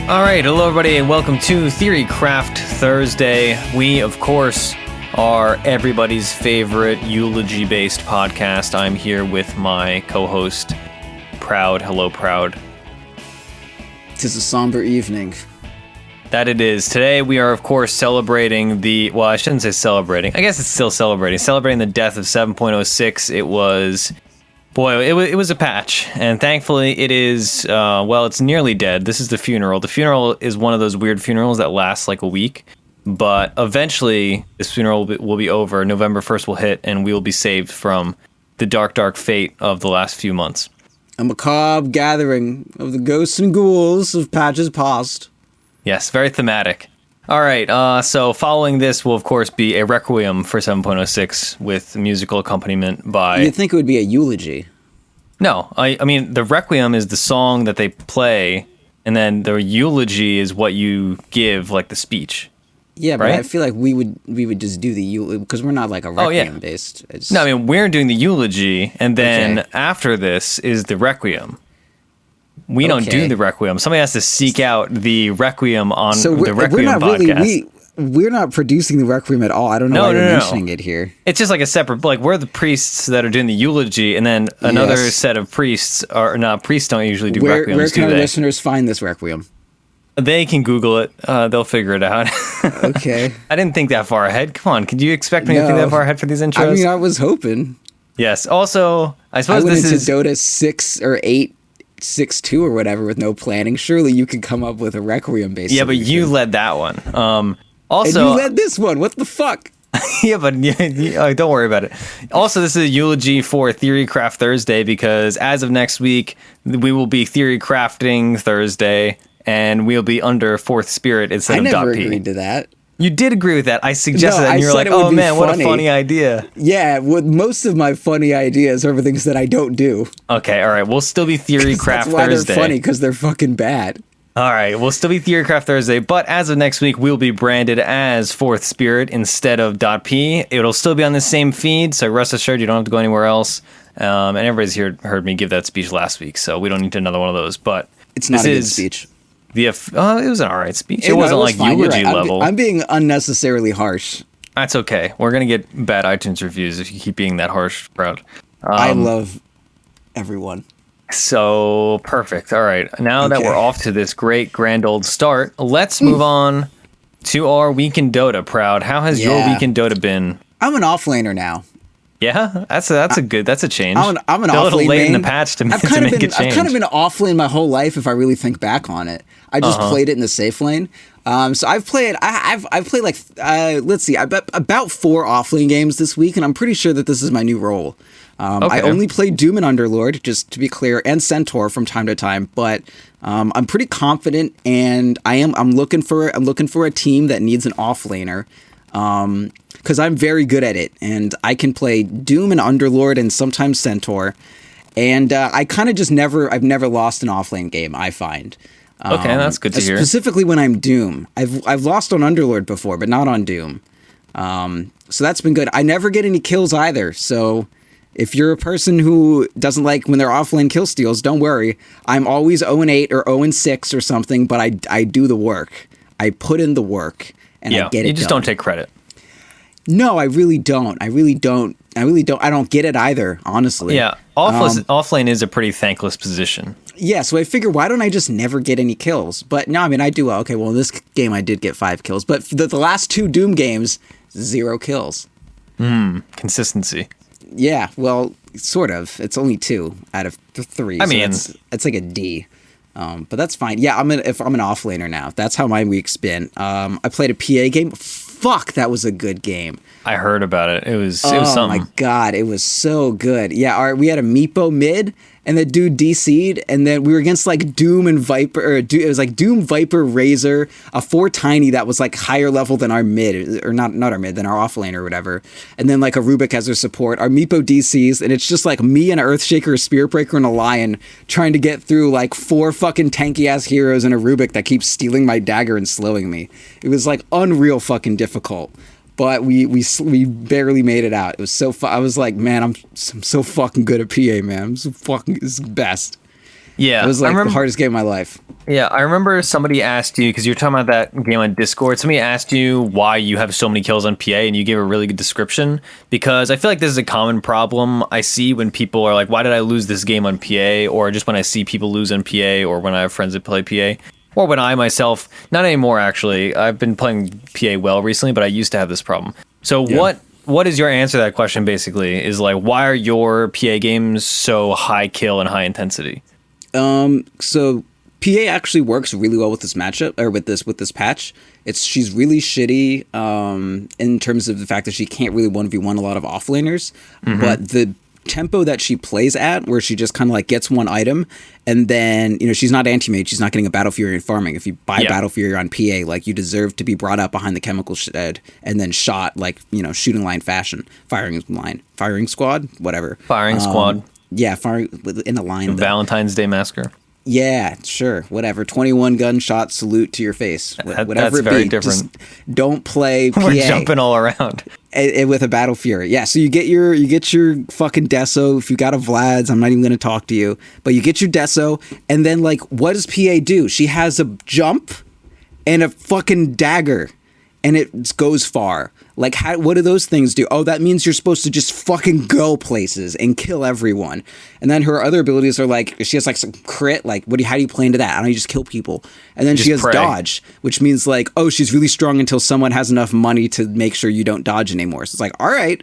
All right, hello everybody, and welcome to Theorycraft Thursday. We, of course, are everybody's favorite eulogy-based podcast. I'm here with my co-host, Proud. Hello, Proud. 'Tis a somber evening. That it is. Today we are, of course, celebrating I shouldn't say celebrating. I guess it's still celebrating the death of 7.06. It was... it was a patch, and thankfully it is, it's nearly dead. This is the funeral. The funeral is one of those weird funerals that lasts like a week, but eventually this funeral will be over. November 1st will hit, and we will be saved from the dark, dark fate of the last few months. A macabre gathering of the ghosts and ghouls of patches past. Yes, very thematic. All right, so following this will, of course, be a requiem for 7.06 with musical accompaniment by... You'd think it would be a eulogy. No, I mean, the requiem is the song that they play, and then the eulogy is what you give, like the speech. Yeah, but right? I feel like we would just do the eulogy, because we're not like a requiem-based. No, I mean, we're doing the eulogy, and then after this is the requiem. We don't do the requiem. Somebody has to seek out the requiem on the requiem podcast. We're not producing the requiem at all. I don't know why you're mentioning it here. It's just like a separate, like we're the priests that are doing the eulogy, and then another set of priests priests don't usually do requiems. Where can our listeners find this requiem? They can Google it. They'll figure it out. Okay. I didn't think that far ahead. Come on, could you expect me to think that far ahead for these intros? I mean, I was hoping. Yes. Also, I suppose I went into Dota 6 or 8. 6-2 or whatever with no planning. Surely you could come up with a requiem based. Yeah, solution. But you led that one. Also, and you led this one. What the fuck? Yeah, but don't worry about it. Also, this is a eulogy for Theorycraft Thursday because as of next week, we will be Theorycrafting Thursday, and we'll be under Fourth Spirit instead of .p. I never agreed to that. You did agree with that. I suggested that, and you're like, oh man, what a funny idea. Yeah, most of my funny ideas are things that I don't do. Okay, all right. We'll still be Theorycraft Thursday. That's why they're funny, because they're fucking bad. All right, we'll still be Theorycraft Thursday, but as of next week, we'll be branded as Fourth Spirit instead of .p. It'll still be on the same feed, so rest assured you don't have to go anywhere else. And everybody's here heard me give that speech last week, so we don't need another one of those. But it's not a good speech. It was an all right speech. It wasn't like eulogy level. I'm being unnecessarily harsh. That's okay. We're going to get bad iTunes reviews if you keep being that harsh, Proud. I love everyone. So, perfect. All right. Now that we're off to this great, grand old start, let's move on to our week in Dota, Proud. How has your week in Dota been? I'm an offlaner now. Yeah, that's a change. I'm an a little late in the patch to make a change. I've kind of been offlane my whole life if I really think back on it. I just played it in the safe lane. So I've played like let's see, about 4 offlane games this week, and I'm pretty sure that this is my new role. I only play Doom and Underlord, just to be clear, and Centaur from time to time, but I'm pretty confident, and I'm looking for a team that needs an offlaner. Because I'm very good at it, and I can play Doom and Underlord and sometimes Centaur, and I kind of just I've never lost an offlane game, I find. Okay, that's good to hear. Specifically when I'm Doom. I've lost on Underlord before, but not on Doom. So that's been good. I never get any kills either, so if you're a person who doesn't like when they're offlane kill steals, don't worry. I'm always 0-8 or 0-6 or something, but I do the work. I put in the work, and I get it. You just don't take credit. No, I really don't. I don't get it either, honestly. Yeah, offlane is a pretty thankless position. Yeah, so I figure, why don't I just never get any kills? But no, I mean, I do. Okay, well, in this game I did get 5 kills, but the last 2 Doom games, 0 kills. Consistency. Yeah, well, sort of. It's only 2 out of 3. I mean, it's like a D. But that's fine. Yeah, I'm an offlaner now. That's how my week's been. I played a PA game. Fuck, that was a good game. I heard about it. It was something. Oh my god, it was so good. Yeah, we had a Meepo mid, and the dude DC'd, and then we were against like Doom and Viper, it was like Doom, Viper, Razor, a 4 tiny that was like higher level than our mid, or not our mid, than our offlane or whatever, and then like a Rubik as our support. Our Meepo DCs, and it's just like me and an Earthshaker, a Spirit Breaker, and a Lion trying to get through like 4 fucking tanky ass heroes and a Rubik that keeps stealing my dagger and slowing me. It was like unreal fucking difficult. But we barely made it out. It was so I was like, man, I'm so fucking good at PA, man. I'm so fucking, it's the best. Yeah, It was like the hardest game of my life. Yeah, I remember somebody asked you, because you were talking about that game on Discord, somebody asked you why you have so many kills on PA, and you gave a really good description, because I feel like this is a common problem I see when people are like, why did I lose this game on PA? Or just when I see people lose on PA, or when I have friends that play PA, or when I myself, not anymore actually, I've been playing PA well recently, but I used to have this problem. So what is your answer to that question basically, is like, why are your PA games so high kill and high intensity? So PA actually works really well with this matchup, or with this patch. She's really shitty in terms of the fact that she can't really 1v1 a lot of offlaners, but the tempo that she plays at, where she just kind of like gets one item, and then, you know, she's not anti-mage, she's not getting a Battle Fury and farming. If you buy Battle Fury on PA, like, you deserve to be brought up behind the chemical shed and then shot, like, you know, shooting line fashion, firing squad, whatever. Firing squad. Yeah, firing in a line. Valentine's Day Massacre. Yeah, sure, whatever. 21 gunshot salute to your face. Whatever that's it very be. different. Just don't play PA. We're jumping all around. With a Battle Fury. Yeah, so you get your fucking Deso. If you got a Vlad's, I'm not even going to talk to you. But you get your Deso, and then, like, what does PA do? She has a jump and a fucking dagger, and it goes far. Like, what do those things do? Oh, that means you're supposed to just fucking go places and kill everyone. And then her other abilities are like, she has like some crit. Like, how do you play into that? I don't know, you just kill people. And then she has dodge, which means like, oh, she's really strong until someone has enough money to make sure you don't dodge anymore. So it's like, all right,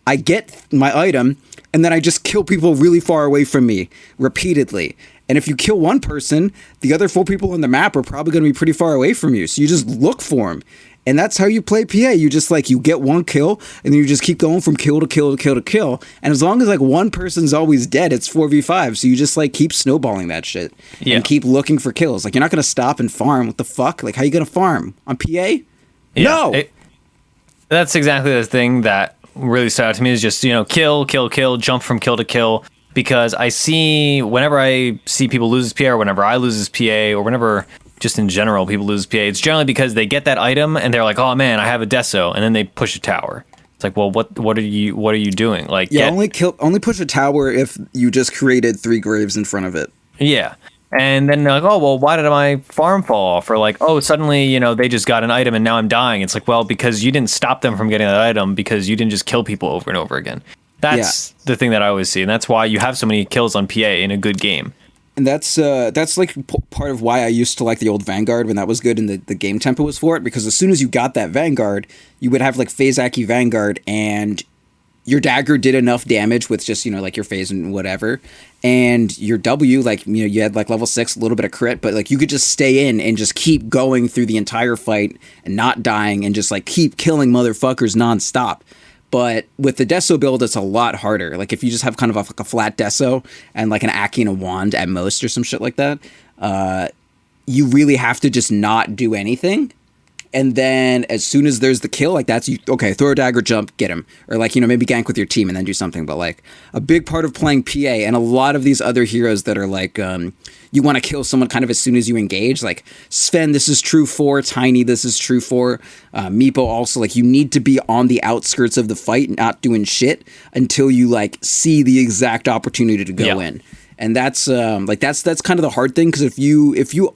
I get my item, and then I just kill people really far away from me repeatedly. And if you kill one person, the other 4 people on the map are probably going to be pretty far away from you. So you just look for them. And that's how you play PA. You just like, you get one kill, and then you just keep going from kill to kill to kill to kill. And as long as like one person's always dead, it's 4v5. So you just like keep snowballing that shit and keep looking for kills. Like, you're not going to stop and farm. What the fuck? Like, how you going to farm? On PA? Yeah, no! That's exactly the thing that really stood out to me, is just, you know, kill, jump from kill to kill. Because I see, whenever I see people lose PA, or whenever I lose PA, or whenever just in general people lose PA, it's generally because they get that item and they're like, oh man, I have a Deso, and then they push a tower. It's like, well, what are you doing? Like, only push a tower if you just created 3 graves in front of it. Yeah. And then they're like, oh, well, why did my farm fall off? Or like, oh, suddenly, you know, they just got an item and now I'm dying. It's like, well, because you didn't stop them from getting that item, because you didn't just kill people over and over again. That's the thing that I always see, and that's why you have so many kills on PA in a good game. And that's like part of why I used to like the old Vanguard when that was good and the game tempo was for it, because as soon as you got that Vanguard, you would have like phase Aki Vanguard, and your dagger did enough damage with just, you know, like your phase and whatever, and your W, like, you know, you had like level 6, a little bit of crit, but like you could just stay in and just keep going through the entire fight and not dying and just like keep killing motherfuckers nonstop. But with the Deso build, it's a lot harder. Like, if you just have kind of like a flat Deso and like an Aki and a wand at most or some shit like that, you really have to just not do anything. And then as soon as there's the kill, like, that's, okay, throw a dagger, jump, get him. Or like, you know, maybe gank with your team and then do something. But like, a big part of playing PA and a lot of these other heroes that are like, you want to kill someone kind of as soon as you engage, like Sven, this is true for. Tiny, this is true for. Meepo also, like, you need to be on the outskirts of the fight, not doing shit until you like see the exact opportunity to go in. And that's that's kind of the hard thing, because if you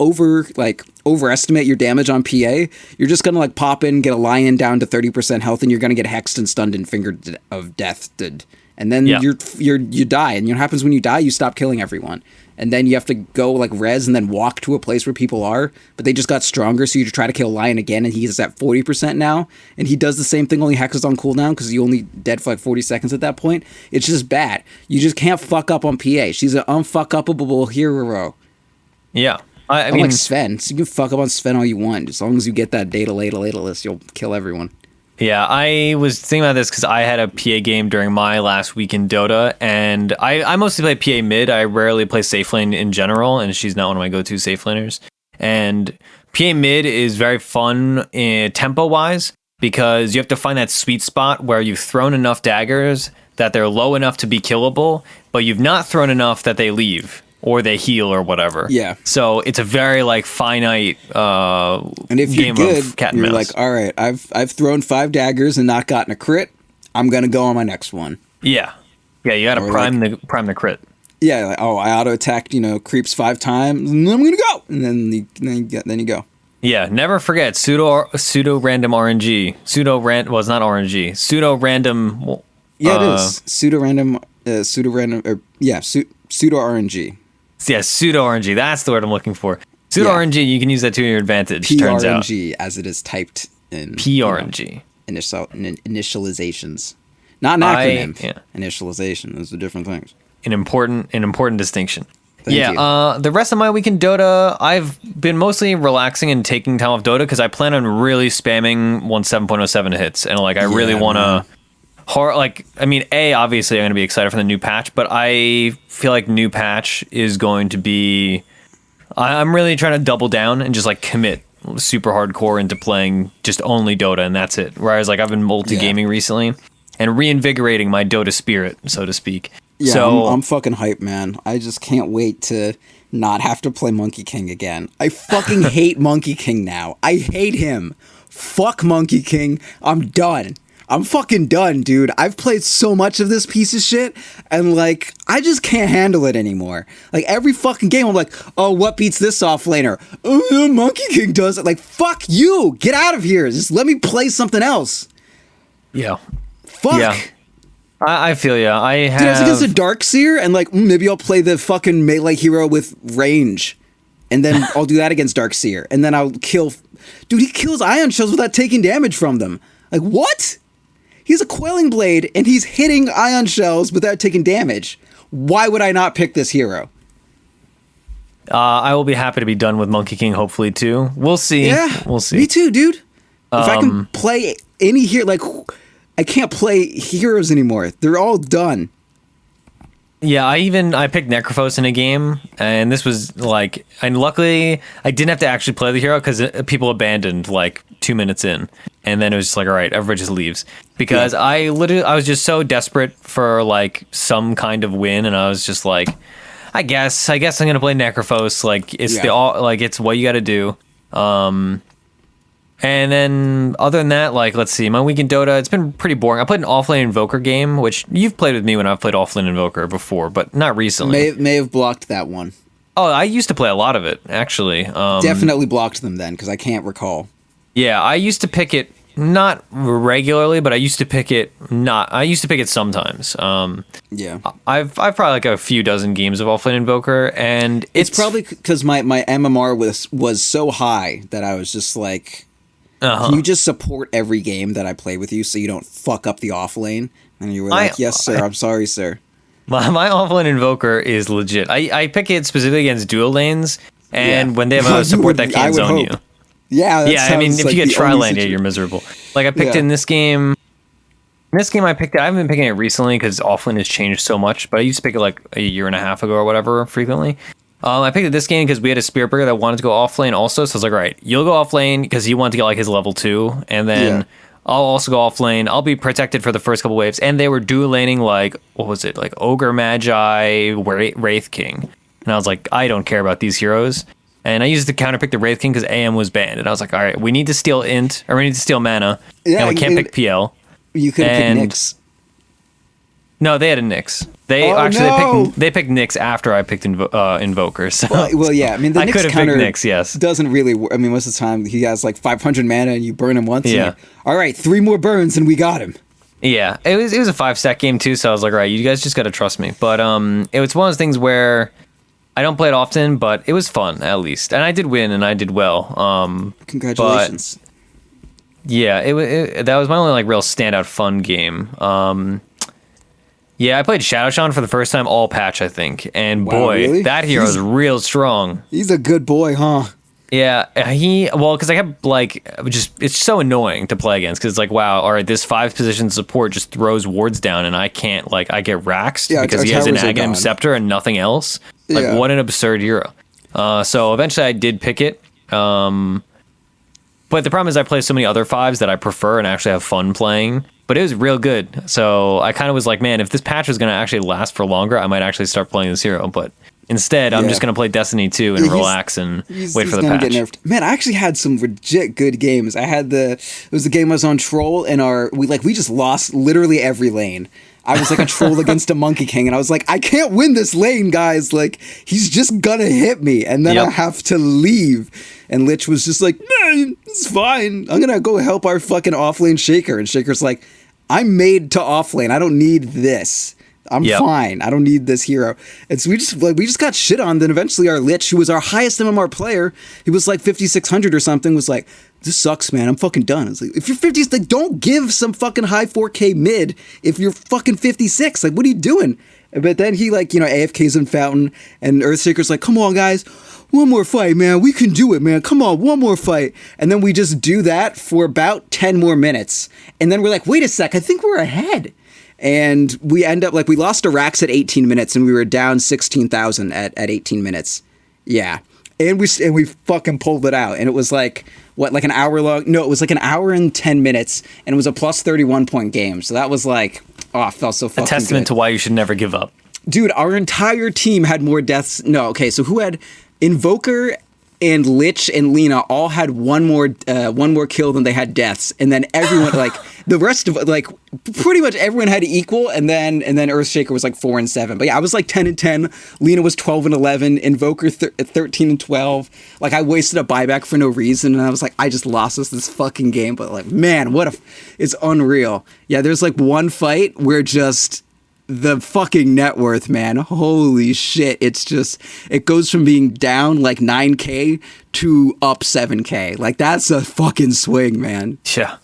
overestimate your damage on PA, you're just gonna like pop in, get a lion down to 30% health, and you're gonna get hexed and stunned and fingered of death, and then you die. And you know what happens when you die? You stop killing everyone, and then you have to go like res and then walk to a place where people are, but they just got stronger, so you try to kill lion again, and he's at 40% now, and he does the same thing, only hexes on cooldown because you only dead for like 40 seconds at that point. It's just bad. You just can't fuck up on PA. She's an unfuck-upable hero. Yeah. I mean, like Sven. So you can fuck up on Sven all you want. As long as you get that data list, you'll kill everyone. Yeah, I was thinking about this because I had a PA game during my last week in Dota, and I mostly play PA mid. I rarely play safe lane in general, and she's not one of my go-to safe laners. And PA mid is very fun tempo-wise, because you have to find that sweet spot where you've thrown enough daggers that they're low enough to be killable, but you've not thrown enough that they leave or they heal or whatever. Yeah. So it's a very like finite and if game you're good, of cat and you're mouse. like, all right, I've thrown 5 daggers and not gotten a crit. I'm gonna go on my next one. Yeah. Yeah, you gotta prime the crit. Yeah, like, oh, I auto attacked, creeps 5 times, and then I'm gonna go, and then you go. Yeah, never forget pseudo random RNG. It's not RNG. Pseudo random. Yeah, it is pseudo random. Pseudo RNG. Yeah, pseudo RNG. That's the word I'm looking for. Pseudo RNG. You can use that to your advantage. Turns out PRNG as it is typed in PRNG. Initializations, not an acronym. Initialization. Those are different things. An important distinction. Thank you. The rest of my week in Dota, I've been mostly relaxing and taking time off Dota because I plan on really spamming once 7.07 hits, and like I really want to. Obviously I'm going to be excited for the new patch, but I feel like new patch is going to be. I'm really trying to double down and just like commit super hardcore into playing just only Dota, and that's it. Whereas like I've been multi-gaming recently and reinvigorating my Dota spirit, so to speak. Yeah, so, I'm fucking hyped, man. I just can't wait to not have to play Monkey King again. I fucking hate Monkey King now. I hate him. Fuck Monkey King. I'm done. I'm fucking done, dude. I've played so much of this piece of shit, and like, I just can't handle it anymore. Like, every fucking game, I'm like, oh, what beats this offlaner? Oh, Monkey King does it. Like, fuck you. Get out of here. Just let me play something else. Yeah. Fuck. Yeah. I feel ya. I was against a Darkseer, and like, maybe I'll play the fucking melee hero with range, and then I'll do that against Darkseer, and then I'll kill. Dude, he kills ion shells without taking damage from them. Like, what? He's a Quelling Blade, and he's hitting ion shells without taking damage. Why would I not pick this hero? I will be happy to be done with Monkey King, hopefully, too. We'll see. Yeah, we'll see. Me too, dude. If I can play any hero, like, I can't play heroes anymore. They're all done. Yeah, I picked Necrophos in a game, and this was like, and luckily I didn't have to actually play the hero because people abandoned like 2 minutes in, and then it was just like, all right, everybody just leaves because I was just so desperate for like some kind of win, and I was just like, I guess I'm gonna play Necrophos. Like it's what you got to do. And then, other than that, like, let's see, my week in Dota, it's been pretty boring. I played an offlane Invoker game, which you've played with me when I've played offlane Invoker before, but not recently. May have blocked that one. Oh, I used to play a lot of it, actually. Definitely blocked them then, because I can't recall. Yeah, I used to pick it, not regularly, but I used to pick it sometimes. Yeah. I've probably like a few dozen games of offlane Invoker, and it's probably because my MMR was so high that I was just like... Can you just support every game that I play with you so you don't fuck up the off lane? And you were like, yes, sir. I'm sorry, sir. My offlane Invoker is legit. I pick it specifically against dual lanes, and when they have a support that can't zone you. Yeah, I mean, if you get tri-lane, you're miserable. Like, I picked it in this game. In this game, I haven't been picking it recently because offlane has changed so much, but I used to pick it like a year and a half ago or whatever frequently. I picked it this game because we had a Spirit Breaker that wanted to go off lane also, so I was like, all right, you'll go off lane because he wanted to get like his level 2, and then I'll also go off lane. I'll be protected for the first couple waves, and they were dual laning like, what was it, like Ogre Magi, Wraith King, and I was like, I don't care about these heroes, and I used to counterpick the Wraith King because AM was banned, and I was like, all right, we need to steal int, or we need to steal mana, and we can't pick PL. You could have picked Nyx. No, they had a Nyx. They picked Nyx after I picked Invoker. So well, yeah. I mean, the I Nyx counter Nyx, yes. Doesn't really. I mean, most of the time he has like 500 mana, and you burn him once. Yeah. All right, 3 more burns, and we got him. Yeah, it was a 5-stack game too, so I was like, all right, you guys just got to trust me. But it was one of those things where I don't play it often, but it was fun at least, and I did win and I did well. Congratulations. Yeah, that was my only like real standout fun game. Yeah, I played Shadowshawn for the first time all patch, I think. And boy, really? That hero is real strong. He's a good boy, huh? Yeah, because I kept like, it's so annoying to play against because it's like, wow, all right, this 5 position support just throws wards down and I can't, like, I get raxed because he has an Aghanim Scepter and nothing else. Like, what an absurd hero. So eventually I did pick it. But the problem is I play so many other 5s that I prefer and actually have fun playing. But it was real good. So I kind of was like, man, if this patch was going to actually last for longer, I might actually start playing this hero. But instead, I'm just going to play Destiny 2 and relax and wait for the patch. Get nerfed. Man, I actually had some legit good games. It was the game I was on Troll, and we just lost literally every lane. I was like a troll against a Monkey King, and I was like, I can't win this lane, guys. Like, he's just gonna hit me, and then I have to leave. And Lich was just like, nah, it's fine. I'm gonna go help our fucking offlane Shaker. And Shaker's like, I'm made to offlane. I don't need this. I'm fine. I don't need this hero. And so we just got shit on. Then eventually our Lich, who was our highest MMR player, he was like 5,600 or something, was like, this sucks, man. I'm fucking done. It's like, if you're 50, like, don't give some fucking high 4K mid if you're fucking 56. Like, what are you doing? But then he, like, AFKs in Fountain, and Earthshaker's like, come on, guys. One more fight, man. We can do it, man. Come on, one more fight. And then we just do that for about 10 more minutes. And then we're like, wait a sec, I think we're ahead. And we end up, like, we lost to Rax at 18 minutes, and we were down 16,000 at 18 minutes. Yeah. And we fucking pulled it out. And it was like, what, like an hour long? No, it was like an hour and 10 minutes, and it was a plus 31 point game. So that was like, oh, it felt so fucking good. A testament to why you should never give up. Dude, our entire team had more deaths. No, okay, so who had Invoker and Lich and Lena all had one more kill than they had deaths, and then everyone like the rest of like pretty much everyone had equal, and then Earthshaker was like 4 and 7. But yeah, I was like 10 and 10. Lena was 12 and 11. Invoker 13 and 12. Like, I wasted a buyback for no reason, and I was like, I just lost this fucking game. But like, man, it's unreal. Yeah, there's like one fight where just the fucking net worth, man, holy shit, it goes from being down like 9k to up 7k. Like, that's a fucking swing, man. Yeah.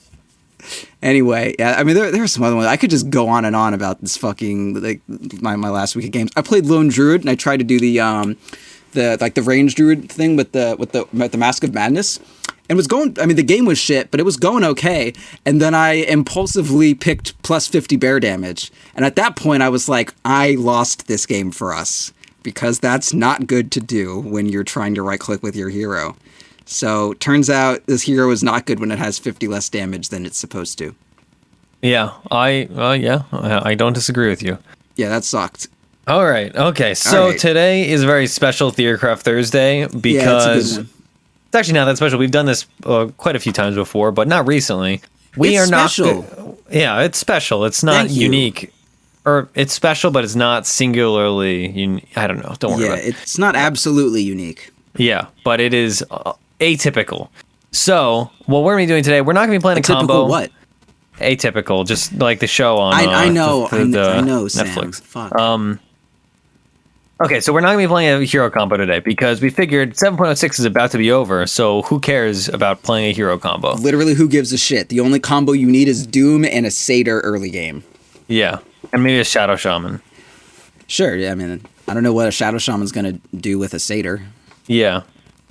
Anyway, yeah, I mean, there are some other ones. I could just go on and on about this fucking, like, my last week of games. I played Lone Druid, and I tried to do the range druid thing with the Mask of Madness. And the game was shit, but it was going okay. And then I impulsively picked plus 50 bear damage. And at that point, I was like, I lost this game for us. Because that's not good to do when you're trying to right-click with your hero. So, turns out this hero is not good when it has 50 less damage than it's supposed to. Yeah, I don't disagree with you. Yeah, that sucked. All right, okay. So today is a very special Theorycraft Thursday because... Yeah, it's actually not that special. We've done this quite a few times before, but not recently. It's special. Yeah, it's special. It's not unique. Or it's special, but it's not singularly unique. I don't know. Don't worry about it. Yeah, it's not absolutely unique. Yeah, but it is atypical. So, what we're going to be doing today, we're not going to be playing a combo. Atypical what? Atypical, just like the show on I know, Netflix. Sam. Fuck. Okay, so we're not going to be playing a hero combo today because we figured 7.06 is about to be over, so who cares about playing a hero combo? Literally, who gives a shit? The only combo you need is Doom and a Satyr early game. Yeah, and maybe a Shadow Shaman. Sure, yeah, I mean, I don't know what a Shadow Shaman's going to do with a Satyr. Yeah.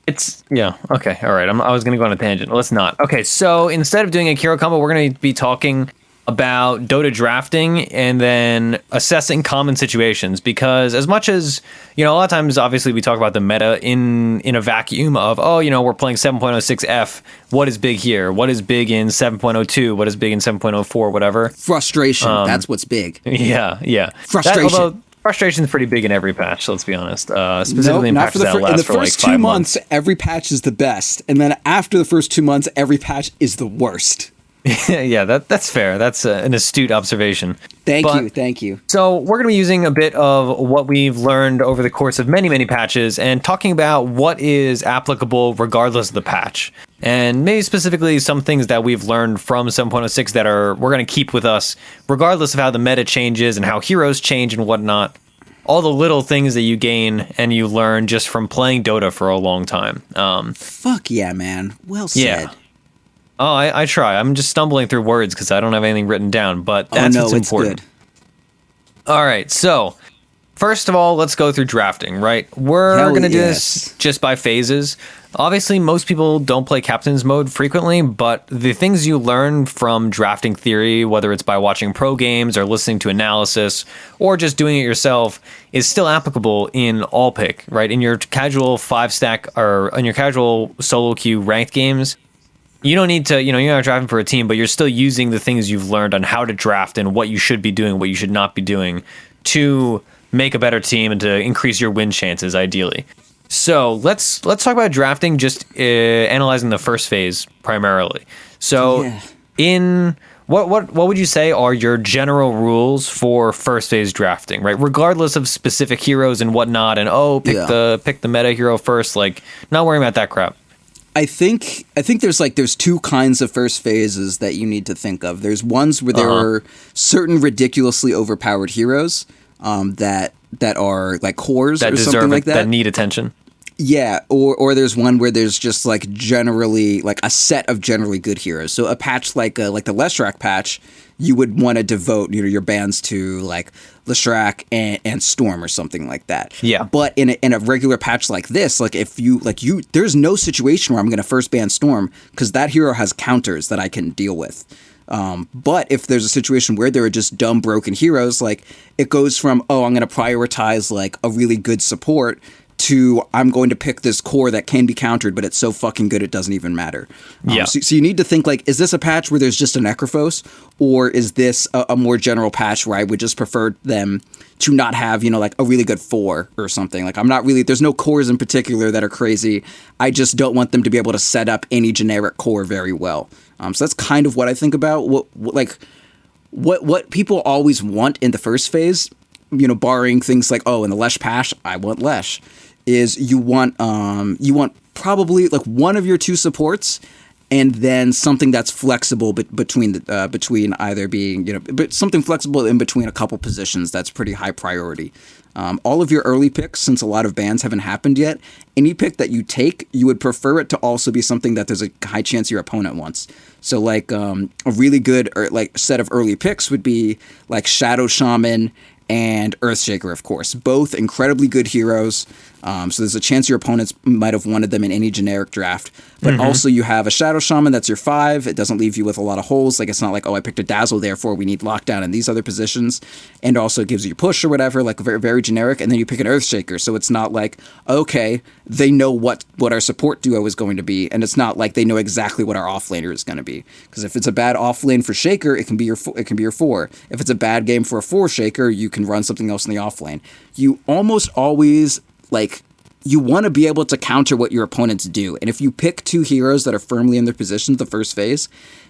Okay, all right, I was going to go on a tangent. Let's not. Okay, so instead of doing a hero combo, we're going to be talking about Dota drafting and then assessing common situations, because as much as, a lot of times obviously we talk about the meta in a vacuum of, we're playing 7.06F, what is big here, what is big in 7.02, what is big in 7.04, whatever. Frustration, that's what's big. Yeah. Frustration. Frustration is pretty big in every patch, let's be honest. Specifically in patches that last for like 5 months. In the first 2 months, every patch is the best, and then after the first 2 months, every patch is the worst. Yeah, that's fair. That's an astute observation. Thank you. So we're going to be using a bit of what we've learned over the course of many, many patches and talking about what is applicable regardless of the patch. And maybe specifically some things that we've learned from 7.06 that we're going to keep with us regardless of how the meta changes and how heroes change and whatnot. All the little things that you gain and you learn just from playing Dota for a long time. Fuck yeah, man. Well said. Yeah. Oh, I try. I'm just stumbling through words because I don't have anything written down, but that's what's important. Good. All right, so first of all, let's go through drafting, right? We're going to do this just by phases. Obviously, most people don't play Captain's Mode frequently, but the things you learn from drafting theory, whether it's by watching pro games or listening to analysis or just doing it yourself, is still applicable in all pick, right? In your casual 5-stack or in your casual solo queue ranked games, you don't need to, you're not drafting for a team, but you're still using the things you've learned on how to draft and what you should be doing, what you should not be doing to make a better team and to increase your win chances, ideally. So let's talk about drafting, just analyzing the first phase primarily. So in what would you say are your general rules for first phase drafting, right? Regardless of specific heroes and whatnot, and pick the meta hero first, like not worrying about that crap. I think there's two kinds of first phases that you need to think of. There's ones where there are certain ridiculously overpowered heroes that are like cores that or something like that need attention. Yeah, or there's one where there's just like generally like a set of generally good heroes. So a patch like the Leshrac patch, you would want to devote your bans to like Leshrac and Storm or something like that. Yeah. But in a regular patch like this, like if you there's no situation where I'm going to first ban Storm because that hero has counters that I can deal with. But if there's a situation where there are just dumb broken heroes, like it goes from I'm going to prioritize like a really good support to I'm going to pick this core that can be countered, but it's so fucking good it doesn't even matter. So you need to think like, is this a patch where there's just a Necrophos, or is this a more general patch where I would just prefer them to not have, like a really good 4 or something? Like there's no cores in particular that are crazy. I just don't want them to be able to set up any generic core very well. So that's kind of what I think about what people always want in the first phase, barring things like, in the Lesh patch, I want Lesh, is you want probably like one of your two supports and then something that's flexible between either being, but something flexible in between a couple positions that's pretty high priority. All of your early picks, since a lot of bans haven't happened yet, any pick that you take, you would prefer it to also be something that there's a high chance your opponent wants. So like a really good set of early picks would be like Shadow Shaman and Earthshaker, of course. Both incredibly good heroes. So there's a chance your opponents might have wanted them in any generic draft. But also you have a Shadow Shaman that's your 5. It doesn't leave you with a lot of holes. Like it's not like, I picked a Dazzle, therefore we need lockdown in these other positions. And also gives you push or whatever, like very, very generic. And then you pick an Earthshaker. So it's not like, okay, they know what our support duo is going to be. And it's not like they know exactly what our offlaner is going to be. Because if it's a bad offlane for Shaker, it can be your 4. If it's a bad game for a 4 Shaker, you can run something else in the offlane. You almost always you want to be able to counter what your opponents do. And if you pick two heroes that are firmly in their positions the first phase,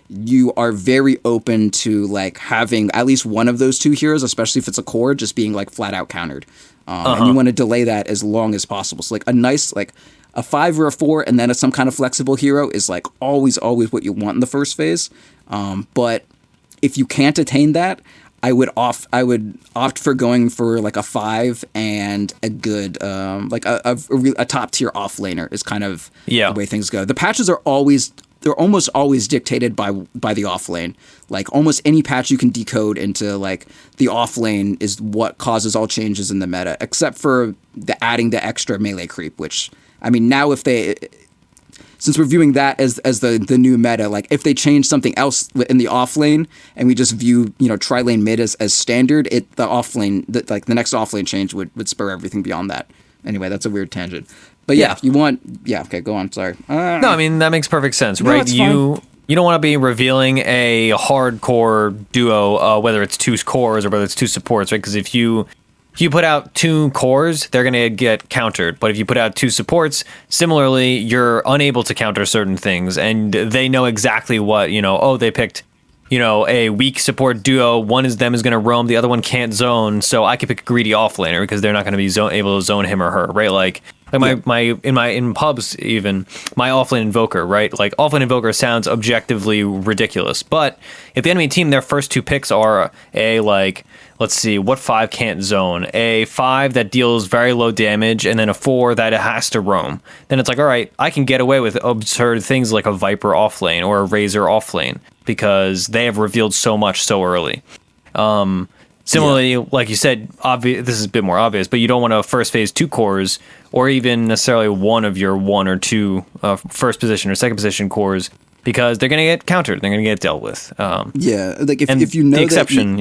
you are very open to having at least one of those two heroes, especially if it's a core, just being flat out countered. And you want to delay that as long as possible. So a nice a 5 or a 4 and then some kind of flexible hero is always what you want in the first phase. But if you can't attain that, I would opt for going for a 5 and a good a top tier offlaner is kind of the way things go. The patches are almost always dictated by the offlane. Almost any patch you can decode into the offlane is what causes all changes in the meta, except for adding the extra melee creep, which I mean now since we're viewing that as the new meta, if they change something else in the offlane and we just view, tri-lane mid as standard, the offlane, the next offlane change would spur everything beyond that. Anyway, that's a weird tangent. But okay, go on, sorry. No, I mean, that makes perfect sense, right? You don't want to be revealing a hardcore duo, whether it's 2 cores or whether it's 2 supports, right? Because if you put out 2 cores, they're going to get countered. But if you put out 2 supports, similarly, you're unable to counter certain things. And they know exactly what, they picked, a weak support duo. One is going to roam, the other one can't zone. So I could pick a greedy offlaner because they're not going to be able to zone him or her, right? In pubs even, my offlane invoker, right? Offlane invoker sounds objectively ridiculous. But if the enemy team, their first 2 picks are let's see, what 5 can't zone? A 5 that deals very low damage, and then a 4 that it has to roam. Then it's all right, I can get away with absurd things like a Viper offlane or a Razor offlane because they have revealed so much so early. Similarly, like you said, this is a bit more obvious, but you don't want to first phase 2 cores or even necessarily one of your 1 or 2 first position or second position cores because they're going to get countered. They're going to get dealt with. If you know the exception,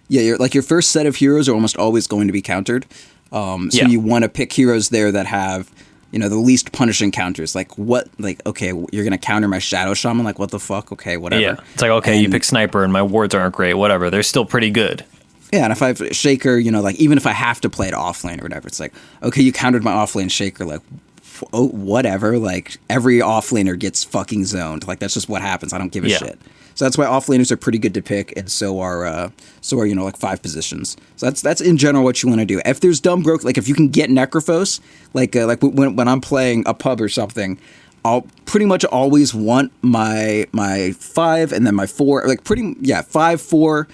your first set of heroes are almost always going to be countered. You want to pick heroes there that have, the least punishing counters. Okay, you're going to counter my Shadow Shaman? What the fuck? Okay, whatever. Yeah, it's okay, you pick Sniper and my wards aren't great, whatever. They're still pretty good. Yeah, and if I have Shaker, even if I have to play it offlane or whatever, it's okay, you countered my offlane Shaker, whatever. Like, every offlaner gets fucking zoned. Like, that's just what happens. I don't give a shit. So that's why offlaners are pretty good to pick, and so are like 5 positions. So that's in general what you want to do. If there's dumb broke, like if you can get Necrophos, like when I'm playing a pub or something, I'll pretty much always want my 5 and then my 4, like 5, 4,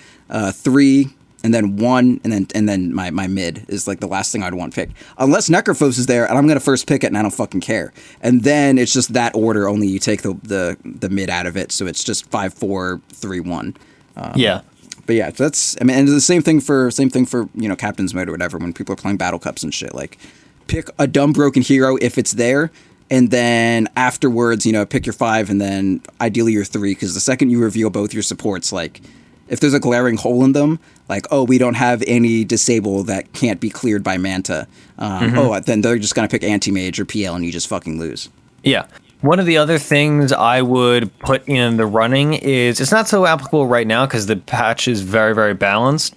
3. And then 1, and then my mid is like the last thing I'd want picked. Unless Necrophos is there, and I'm going to first pick it, and I don't fucking care. And then it's just that order, only you take the mid out of it, so it's just 5, 4, 3, 1. But yeah, that's, I mean, and the same thing for Captain's Mode or whatever, when people are playing Battle Cups and shit. Like, pick a dumb broken hero if it's there, and then afterwards, pick your 5, and then ideally your 3, because the second you reveal both your supports, like, if there's a glaring hole in them, like, oh, we don't have any disable that can't be cleared by Manta, then they're just going to pick Anti-Mage or PL and you just fucking lose. Yeah. One of the other things I would put in the running is, it's not so applicable right now because the patch is very, very balanced,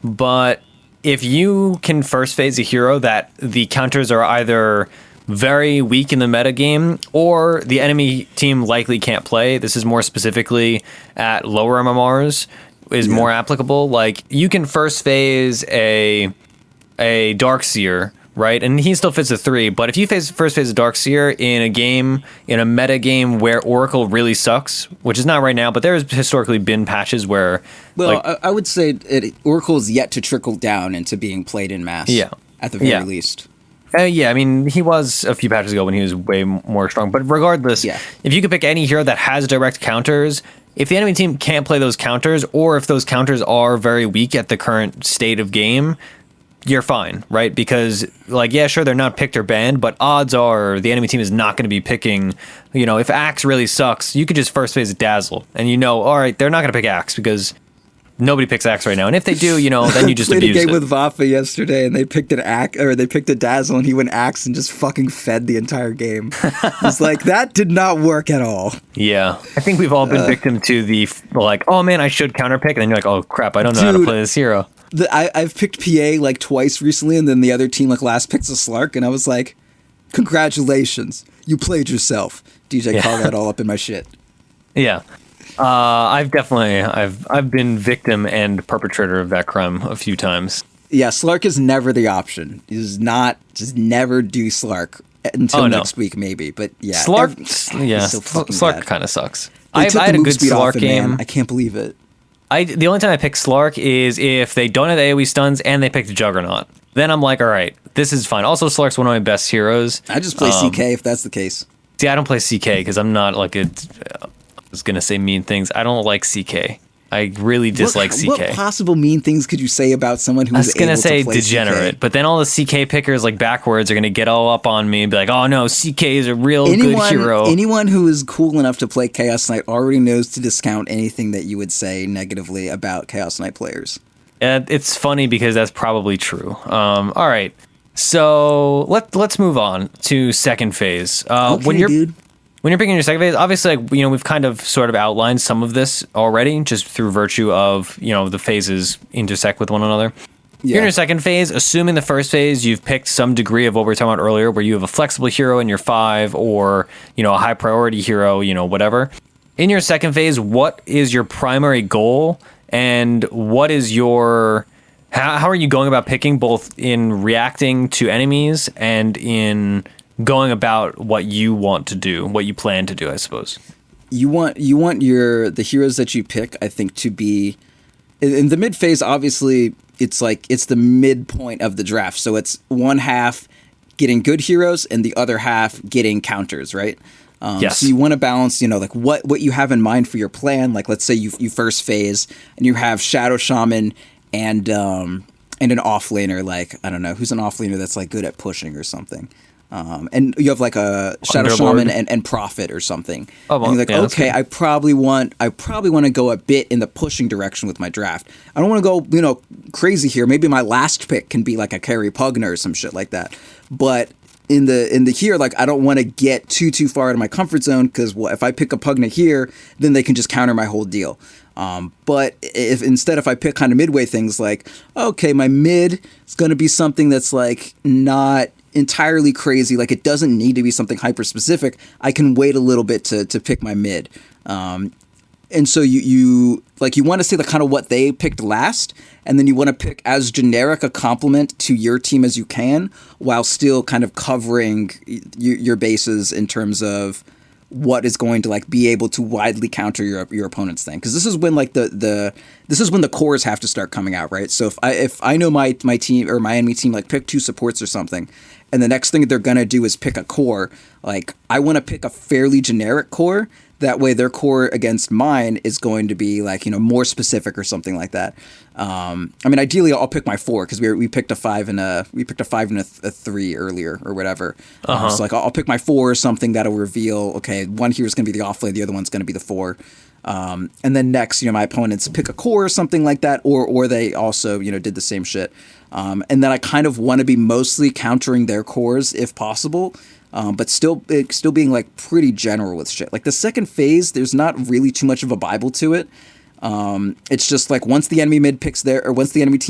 but if you can first phase a hero that the counters are either very weak in the metagame, or the enemy team likely can't play, this is more specifically at lower MMRs, is more applicable. Like, you can first phase a Darkseer, right? And he still fits a 3, but if you first phase a Darkseer in a game, in a meta game where Oracle really sucks, which is not right now, but there's historically been patches where... Well, I would say Oracle is yet to trickle down into being played in mass, at the very least. I mean, he was a few patches ago when he was way more strong. But regardless, if you could pick any hero that has direct counters, if the enemy team can't play those counters, or if those counters are very weak at the current state of game, you're fine, right? Because, like, yeah, sure, they're not picked or banned, but odds are the enemy team is not going to be picking, if Axe really sucks, you could just first phase a Dazzle. And all right, they're not going to pick Axe because... nobody picks Axe right now, and if they do, then you just abuse it. Played a game with Vafa yesterday, and they picked they picked a Dazzle, and he went Axe and just fucking fed the entire game. It's like, that did not work at all. Yeah, I think we've all been victim to the like, oh man, I should counterpick, and then you're like, oh crap, I don't know how to play this hero. I've picked PA like twice recently, and then the other team like last picks a Slark, and I was like, congratulations, you played yourself. DJ called that all up in my shit. Yeah. I've been victim and perpetrator of that crime a few times. Yeah, Slark is never the option. Just never do Slark until next week maybe. But yeah, Slark kind of sucks. I had a good Slark game. Man. I can't believe it. The only time I pick Slark is if they don't have AoE stuns and they pick the Juggernaut. Then I'm like, all right, this is fine. Also, Slark's one of my best heroes. I just play CK if that's the case. See, I don't play CK because I'm not like a... I was going to say mean things. I don't like CK. I really dislike CK. What possible mean things could you say about someone who is able to play CK? I was going to say degenerate, but then all the CK pickers like backwards are going to get all up on me and be like, oh no, CK is a real good hero. Anyone who is cool enough to play Chaos Knight already knows to discount anything that you would say negatively about Chaos Knight players. It's funny because that's probably true. All right. So let's move on to second phase. When you're picking your second phase, obviously, like, we've kind of sort of outlined some of this already, just through virtue of, the phases intersect with one another. You're in your second phase, assuming the first phase, you've picked some degree of what we were talking about earlier, where you have a flexible hero in your 5, or, a high priority hero, whatever. In your second phase, what is your primary goal, and what is your... How are you going about picking, both in reacting to enemies and in... going about what you want to do, what you plan to do, I suppose. You want the heroes that you pick, I think, to be in the mid phase. Obviously, it's the midpoint of the draft, so it's one half getting good heroes and the other half getting counters, right? Yes. So you want to balance, like what you have in mind for your plan. Like, let's say you first phase and you have Shadow Shaman and an offlaner. Like, I don't know, who's an offlaner that's like good at pushing or something. And you have like a Shadow Shaman and Prophet or something. Oh, well, and you're like, okay, I probably want to go a bit in the pushing direction with my draft. I don't want to go, crazy here. Maybe my last pick can be like a Carry Pugna or some shit like that. But in the here, like, I don't want to get too far out of my comfort zone, because if I pick a Pugna here, then they can just counter my whole deal. But if I pick kind of midway things, like, okay, my mid is going to be something that's like not entirely crazy, like it doesn't need to be something hyper specific, I can wait a little bit to pick my mid. And so you want to see the kind of what they picked last, and then you want to pick as generic a complement to your team as you can, while still kind of covering your bases in terms of what is going to like be able to widely counter your opponent's thing. Because this is when like this is when the cores have to start coming out, right? So if I know my team or my enemy team like pick 2 supports or something, and the next thing they're gonna do is pick a core, like I want to pick a fairly generic core. That way, their core against mine is going to be like, more specific or something like that. I mean, ideally, I'll pick my 4 because we picked a 5 and a 3 earlier or whatever. So like I'll pick my 4 or something that'll reveal, okay, one here is going to be the off lane, the other one's going to be the 4. And then next, my opponents pick a core or something like that, or they also did the same shit. And then I kind of want to be mostly countering their cores if possible. But still being like pretty general with shit. Like the second phase, there's not really too much of a Bible to it. It's just like once the enemy team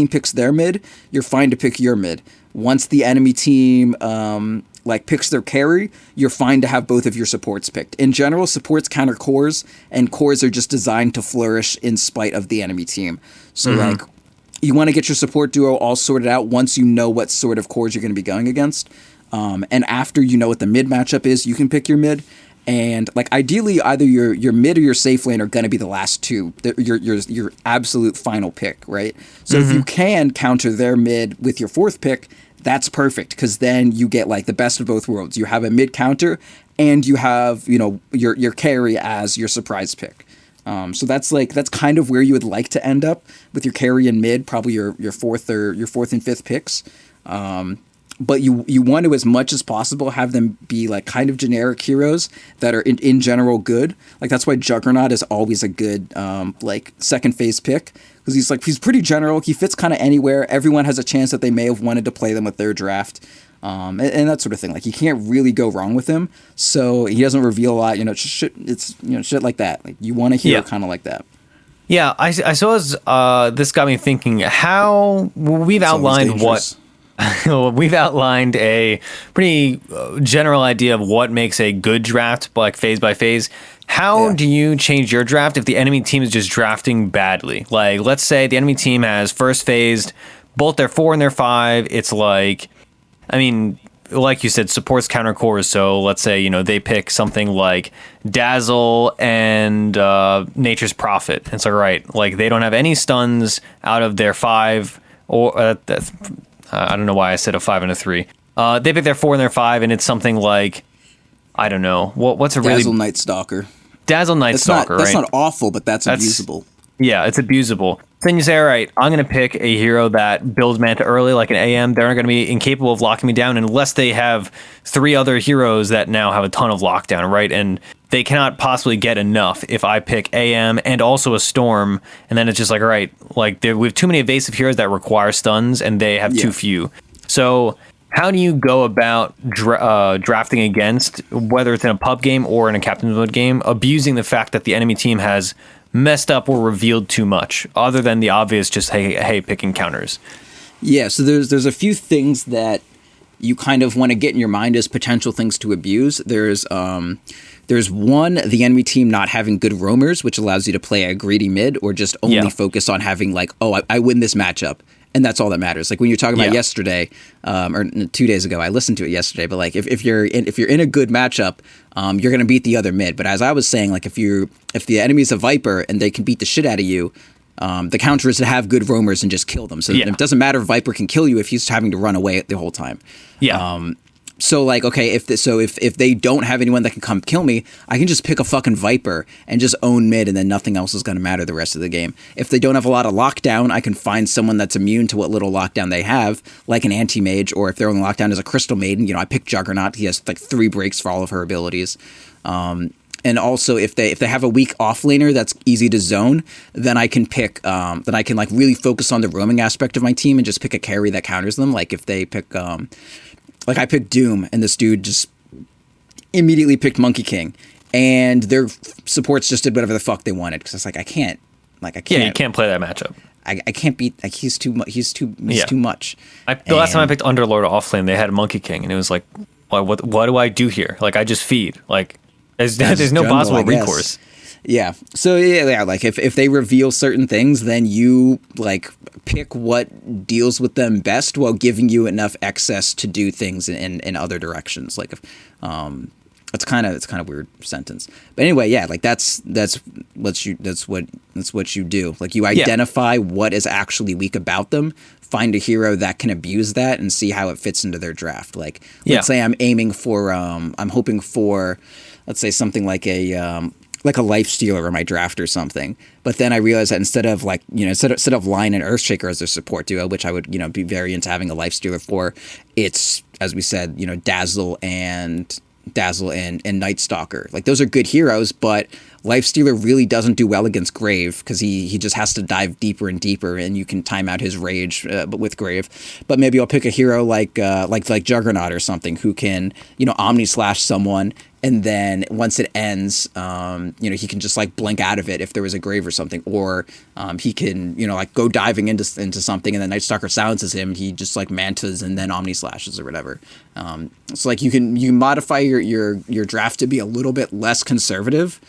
picks their mid, you're fine to pick your mid. Once the enemy team picks their carry, you're fine to have both of your supports picked. In general, supports counter cores, and cores are just designed to flourish in spite of the enemy team. So like you want to get your support duo all sorted out once you know what sort of cores you're going to be going against. And after you know what the mid matchup is, you can pick your mid. And like ideally, either your mid or your safe lane are going to be the last two. Your absolute final pick, right? So if you can counter their mid with your 4th pick, that's perfect, because then you get like the best of both worlds. You have a mid counter, and you have your carry as your surprise pick. So that's kind of where you would like to end up with your carry and mid, probably your 4th and 5th picks. But you want to, as much as possible, have them be like kind of generic heroes that are in general good. Like that's why Juggernaut is always a good second phase pick, because he's pretty general. He fits kind of anywhere. Everyone has a chance that they may have wanted to play them with their draft, and that sort of thing. Like you can't really go wrong with him. So he doesn't reveal a lot. Shit like that. Like you want a hero kind of like that. Yeah, I suppose this got me thinking how we've outlined what. We've outlined a pretty general idea of what makes a good draft, like phase by phase. How do you change your draft if the enemy team is just drafting badly? Like, let's say the enemy team has first phased both their 4 and their 5. It's like, I mean, like you said, supports counter cores. So let's say, they pick something like Dazzle and Nature's Prophet. And it's like, right, like they don't have any stuns out of their 5 or I don't know why I said a 5 and a 3. They pick their 4 and their 5, and it's something like, I don't know. What's a Dazzle Night Stalker. Dazzle Night Stalker, that's right? That's not awful, but that's abusable. Yeah, it's abusable. Then you say, all right, I'm going to pick a hero that builds Manta early, like an AM. They're not going to be incapable of locking me down unless they have 3 other heroes that now have a ton of lockdown, right? And they cannot possibly get enough if I pick AM and also a Storm, and then it's just like, all right, like we have too many evasive heroes that require stuns, and they have too few. So how do you go about drafting against, whether it's in a pub game or in a captain's mode game, abusing the fact that the enemy team has messed up or revealed too much, other than the obvious just hey picking counters? Yeah, so there's a few things that you kind of want to get in your mind as potential things to abuse. There's one, the enemy team not having good roamers, which allows you to play a greedy mid or just only focus on having like, I win this matchup. And that's all that matters. Like when you're talking about yesterday, or 2 days ago, I listened to it yesterday. But like if you're in a good matchup, you're gonna beat the other mid. But as I was saying, like if the enemy's a Viper and they can beat the shit out of you, the counter is to have good roamers and just kill them. So it doesn't matter if Viper can kill you if he's having to run away the whole time. So like, okay, if they don't have anyone that can come kill me, I can just pick a fucking Viper and just own mid, and then nothing else is going to matter the rest of the game. If they don't have a lot of lockdown, I can find someone that's immune to what little lockdown they have, like an anti-mage, or if their only lockdown is a Crystal Maiden, I pick Juggernaut. He has like 3 breaks for all of her abilities. And also, if they have a weak offlaner that's easy to zone, then I can pick. Then I can like really focus on the roaming aspect of my team and just pick a carry that counters them. Like if they pick. Like I picked Doom, and this dude just immediately picked Monkey King, and their supports just did whatever the fuck they wanted, because it's like I can't Like I Yeah, can't. you can't play that matchup. I can't beat. Like he's too much. He's too much. The last time I picked Underlord offlane, they had Monkey King, and it was like, what do I do here? Like I just feed. Like there's no jungle, possible I guess. recourse. Yeah. So yeah, like if they reveal certain things, then you like pick what deals with them best while giving you enough excess to do things in other directions. Like if it's kind of weird sentence. But anyway, yeah, like that's what you do. Like you identify what is actually weak about them, find a hero that can abuse that, and see how it fits into their draft. Like let's say I'm aiming for I'm hoping for, let's say something like a life stealer in my draft or something. But then I realized that instead of Line and Earthshaker as their support duo, which I would, be very into having a life stealer for, it's, as we said, Dazzle and Night Stalker. Like those are good heroes, but Life Stealer really doesn't do well against Grave because he just has to dive deeper and deeper, and you can time out his rage but with Grave. But maybe I'll pick a hero like Juggernaut or something who can Omni Slash someone, and then once it ends, he can just like blink out of it if there was a Grave or something, or he can like go diving into something, and then Night Stalker silences him. He just like mantas and then Omni Slashes or whatever. So like you modify your draft to be a little bit less conservative.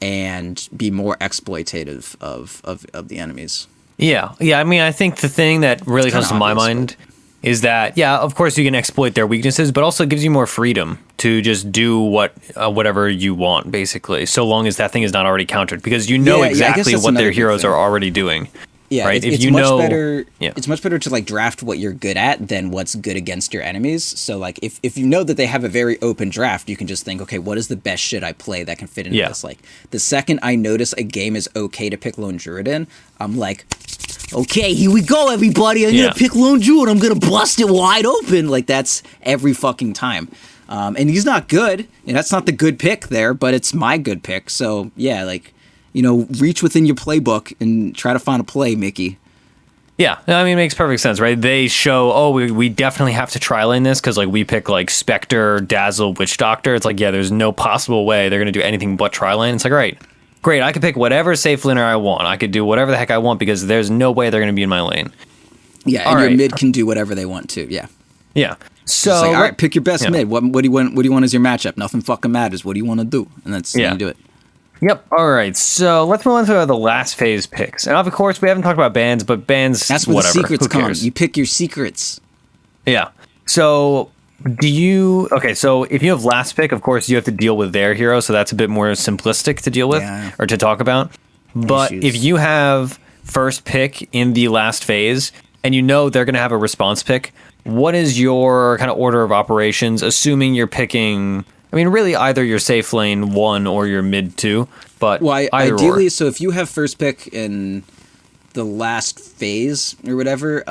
And be more exploitative of the enemies. Yeah. I mean, I think the thing that really comes to my mind is that, of course you can exploit their weaknesses, but also it gives you more freedom to just do whatever you want, basically, so long as that thing is not already countered, because exactly what their heroes are already doing. Yeah, right? It's much better to like draft what you're good at than what's good against your enemies. So like if you know that they have a very open draft, you can just think, okay, what is the best shit I play that can fit into this? Like the second I notice a game is okay to pick Lone Druid in, I'm like, okay, here we go, everybody. I'm gonna pick Lone Druid. I'm gonna bust it wide open. Like that's every fucking time. And he's not good. And that's not the good pick there, but it's my good pick. So yeah, like. Reach within your playbook and try to find a play, Mickey. Yeah, I mean, it makes perfect sense, right? They show, we definitely have to tri-lane this because, like, we pick, like, Spectre, Dazzle, Witch Doctor. It's like, there's no possible way they're going to do anything but tri-lane. It's like, great, I can pick whatever safe laner I want. I could do whatever the heck I want because there's no way they're going to be in my lane. Yeah, and your mid can do whatever they want to, Yeah. So, all right, pick your best mid. What do you want as your matchup? Nothing fucking matters. What do you want to do? And that's how you do it. Yep. All right. So let's move on to the last phase picks. And of course, we haven't talked about bans, but bans, that's where whatever. The secrets come. You pick your secrets. Yeah. So so if you have last pick, of course, you have to deal with their hero. So that's a bit more simplistic to deal with or to talk about. But if you have first pick in the last phase and they're going to have a response pick, what is your kind of order of operations, assuming you're picking... I mean, really, either your safe lane 1 or your mid 2, but ideally, so if you have first pick in the last phase or whatever,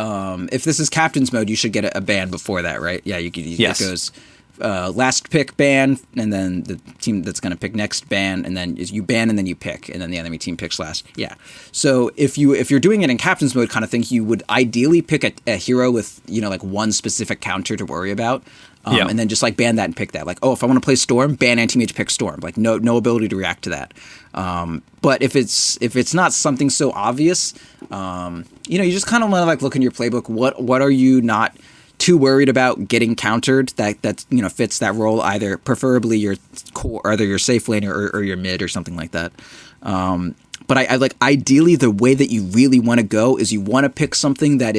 if this is captain's mode, you should get a ban before that, right? Yeah, it goes last pick ban, and then the team that's going to pick next ban, and then you ban and then you pick, and then the enemy team picks last. Yeah. So if you're doing it in captain's mode kind of thing, you would ideally pick a hero with like one specific counter to worry about. And then just like ban that and pick that. Like, if I want to play Storm, ban Anti-Mage, pick Storm. Like no ability to react to that. But if it's not something so obvious, you just kind of want to like look in your playbook. What are you not too worried about getting countered that fits that role? Either preferably your core, either your safe lane or your mid or something like that. But I like ideally the way that you really want to go is you want to pick something that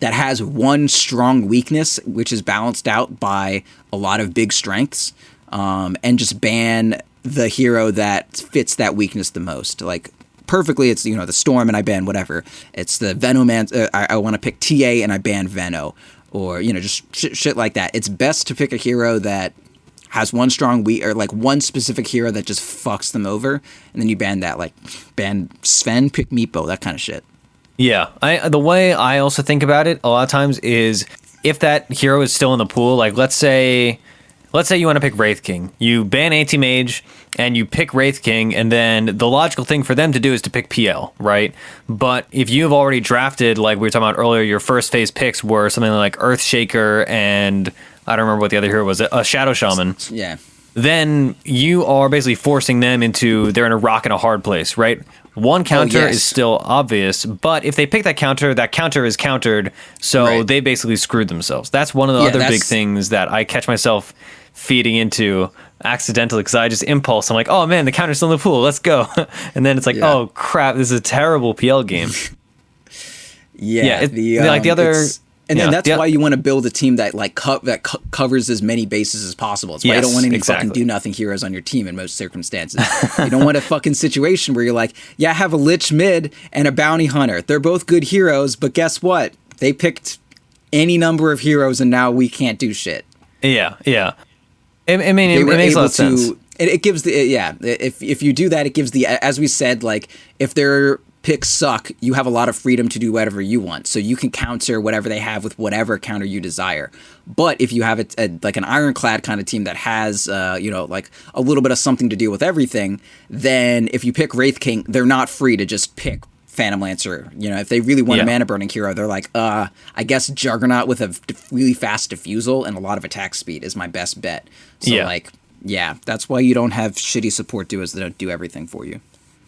has one strong weakness, which is balanced out by a lot of big strengths, and just ban the hero that fits that weakness the most. Like, perfectly, it's, the Storm and I ban whatever. It's the Venom, I want to pick TA and I ban Veno, or, just shit like that. It's best to pick a hero that has one strong or like one specific hero that just fucks them over, and then you ban that, like, ban Sven, pick Meepo, that kind of shit. Yeah, the way I also think about it a lot of times is if that hero is still in the pool, like let's say you want to pick Wraith King, you ban Anti-Mage and you pick Wraith King, and then the logical thing for them to do is to pick PL, right? But if you've already drafted, like we were talking about earlier, your first phase picks were something like Earthshaker and I don't remember what the other hero was, a Shadow Shaman. Yeah. Then you are basically forcing them they're in a rock and a hard place, right? One counter yes. is still obvious, but if they pick that counter is countered, so Right. they basically screwed themselves. That's one of the other big things that I catch myself feeding into accidentally, because I just impulse. I'm like, oh man, the counter's still in the pool, let's go. And then it's like, oh crap, this is a terrible PL game. Yeah, like the other... And that's why you want to build a team that like covers as many bases as possible. It's why you don't want any fucking do-nothing heroes on your team in most circumstances. You don't want a fucking situation where you're like, yeah, I have a Lich mid and a Bounty Hunter. They're both good heroes, but guess what? They picked any number of heroes and now we can't do shit. Yeah. It makes a lot of sense. It gives if you do that, it gives as we said, like, if their picks suck, you have a lot of freedom to do whatever you want. So you can counter whatever they have with whatever counter you desire. But if you have like an ironclad kind of team that has, like a little bit of something to deal with everything, then if you pick Wraith King, they're not free to just pick Phantom Lancer. If they really want a mana burning hero, they're like, I guess Juggernaut with a really fast diffusal and a lot of attack speed is my best bet. So that's why you don't have shitty support duos that don't do everything for you.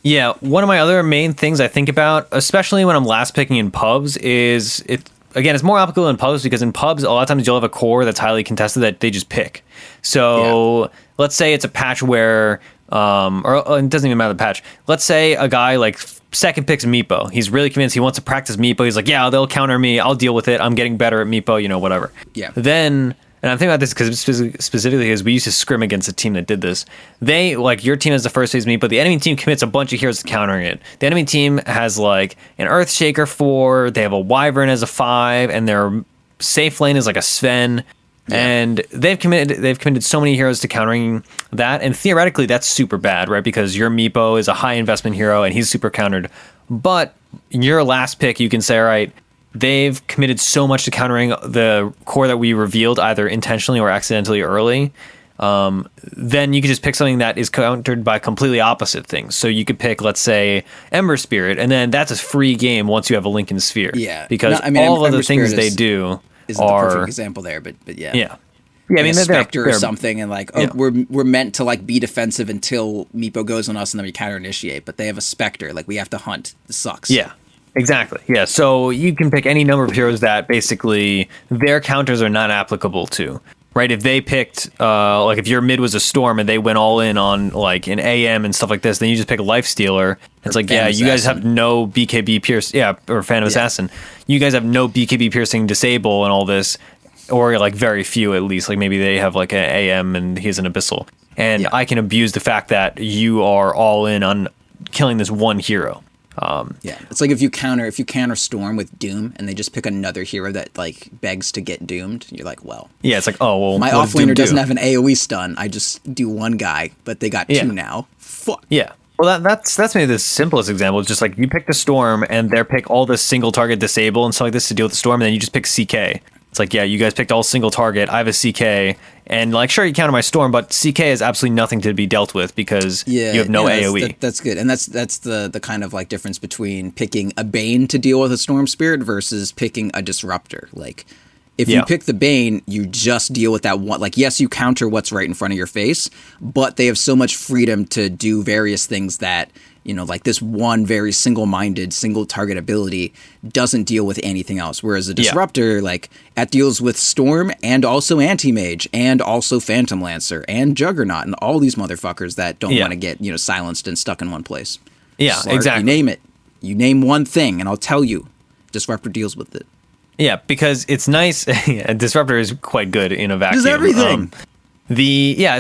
Yeah, one of my other main things I think about, especially when I'm last picking in pubs, is it's more applicable in pubs, because in pubs a lot of times you'll have a core that's highly contested that they just pick. So let's say it's a patch where, or it doesn't even matter the patch. Let's say a guy like second picks Meepo. He's really convinced he wants to practice Meepo. He's like, yeah, they'll counter me. I'll deal with it. I'm getting better at Meepo, whatever. Yeah. Then... And I'm thinking about this because specifically because we used to scrim against a team that did this. They, like, your team has the first phase meet, but the enemy team commits a bunch of heroes to countering it. The enemy team has, like, an Earthshaker 4, they have a Wyvern as a 5, and their safe lane is like a Sven. Yeah. And they've committed so many heroes to countering that, and theoretically that's super bad, right? Because your Meepo is a high investment hero, and he's super countered. But your last pick, you can say, all right, they've committed so much to countering the core that we revealed either intentionally or accidentally early. Then you could just pick something that is countered by completely opposite things. So you could pick, let's say, Ember Spirit, and then that's a free game once you have a Lincoln Sphere. Yeah, because all of the things they do isn't the perfect example there, but yeah. Yeah, I mean, a Spectre or something, and like, we're meant to like be defensive until Meepo goes on us, and then we counter initiate. But they have a Spectre, like we have to hunt. This sucks. Yeah. Exactly. Yeah. So you can pick any number of heroes that basically their counters are not applicable to, right? If they picked, like if your mid was a Storm and they went all in on like an AM and stuff like this, then you just pick a Lifestealer. It's like, yeah, you guys have no BKB pierce, or Phantom Assassin. You guys have no BKB piercing disable and all this, or like very few at least. Like maybe they have like an AM and he's an Abyssal, and I can abuse the fact that you are all in on killing this one hero. It's like if you counter Storm with Doom and they just pick another hero that like begs to get doomed, you're like, well, it's like, oh well, my offlaner doesn't have an AoE stun. I just do one guy, but they got two now. Fuck. Yeah. Well, that's maybe the simplest example. It's just like you pick the Storm and they pick all the single target disable and stuff like this to deal with the Storm, and then you just pick CK. It's like, yeah, you guys picked all single target. I have a CK, and like, sure, you counter my Storm, but CK has absolutely nothing to be dealt with because you have no AoE. That's good, and that's the kind of like difference between picking a Bane to deal with a Storm Spirit versus picking a Disruptor. Like, if you pick the Bane, you just deal with that one. Like, yes, you counter what's right in front of your face, but they have so much freedom to do various things that, like this one very single-minded, single-target ability doesn't deal with anything else. Whereas a Disruptor, like, it deals with Storm and also Anti-Mage and also Phantom Lancer and Juggernaut and all these motherfuckers that don't want to get, silenced and stuck in one place. Yeah, Slark, exactly. You name it. You name one thing, and I'll tell you, Disruptor deals with it. Yeah, because it's nice. Disruptor is quite good in a vacuum. Does everything.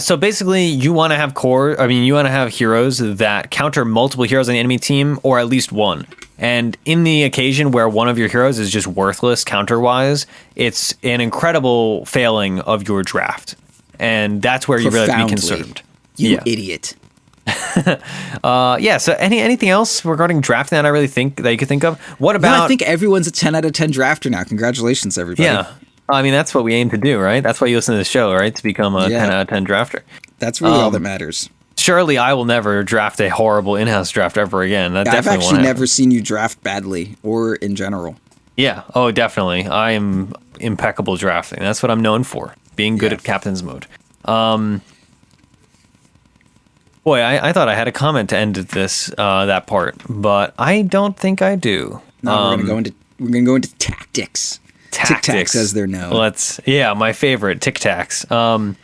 So basically you want to have you want to have heroes that counter multiple heroes on the enemy team, or at least one. And in the occasion where one of your heroes is just worthless counter-wise, it's an incredible failing of your draft. And that's where you really have to be concerned. You idiot. So anything else regarding drafting that I really think that you could think of? What about... No, I think everyone's a 10 out of 10 drafter now. Congratulations, everybody. Yeah. I mean, that's what we aim to do, right? That's why you listen to the show, right? To become a 10 out of 10 drafter. That's really all that matters. Surely I will never draft a horrible in-house draft ever again. I've actually never seen you draft badly or in general. Yeah. Oh, definitely. I am impeccable drafting. That's what I'm known for. Being good at captain's mode. Boy, I thought I had a comment to end this that part, but I don't think I do. No, we're gonna go into tactics. Tic-tacs, as they're known. My favorite, tic-tacs. Some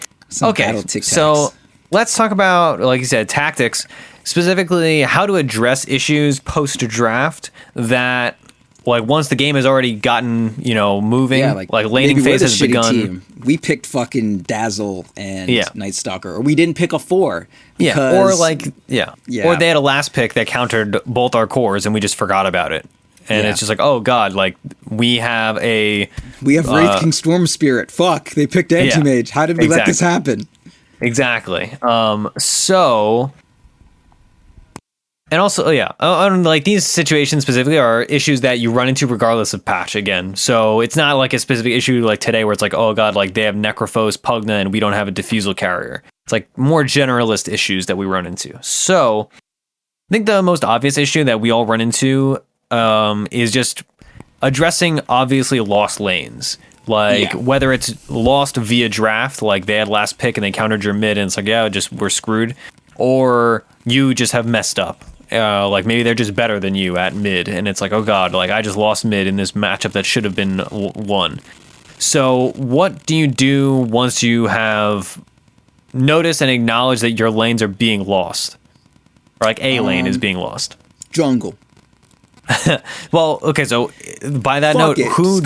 Okay, battle tic-tacs. so let's talk about, like you said, tactics, specifically how to address issues post-draft that, like, once the game has already gotten, moving, like laning phase has begun. Team. We picked fucking Dazzle and Night Stalker, or we didn't pick a 4. Because, or or they had a last pick that countered both our cores and we just forgot about it. And it's just like, oh god, like we have Wraith King Storm Spirit. Fuck, they picked Anti-Mage. How did we let this happen? Exactly. So, and also, like these situations specifically are issues that you run into regardless of patch again. So it's not like a specific issue like today where it's like, oh god, like they have Necrophos, Pugna, and we don't have a Diffusal Carrier. It's like more generalist issues that we run into. So I think the most obvious issue that we all run into is just addressing obviously lost lanes. Like whether it's lost via draft, like they had last pick and they countered your mid and it's like, we're screwed. Or you just have messed up. Like maybe they're just better than you at mid and it's like, oh god, like I just lost mid in this matchup that should have been won. So what do you do once you have noticed and acknowledged that your lanes are being lost? Or like a lane is being lost? Jungle. Well, okay, so by that note, who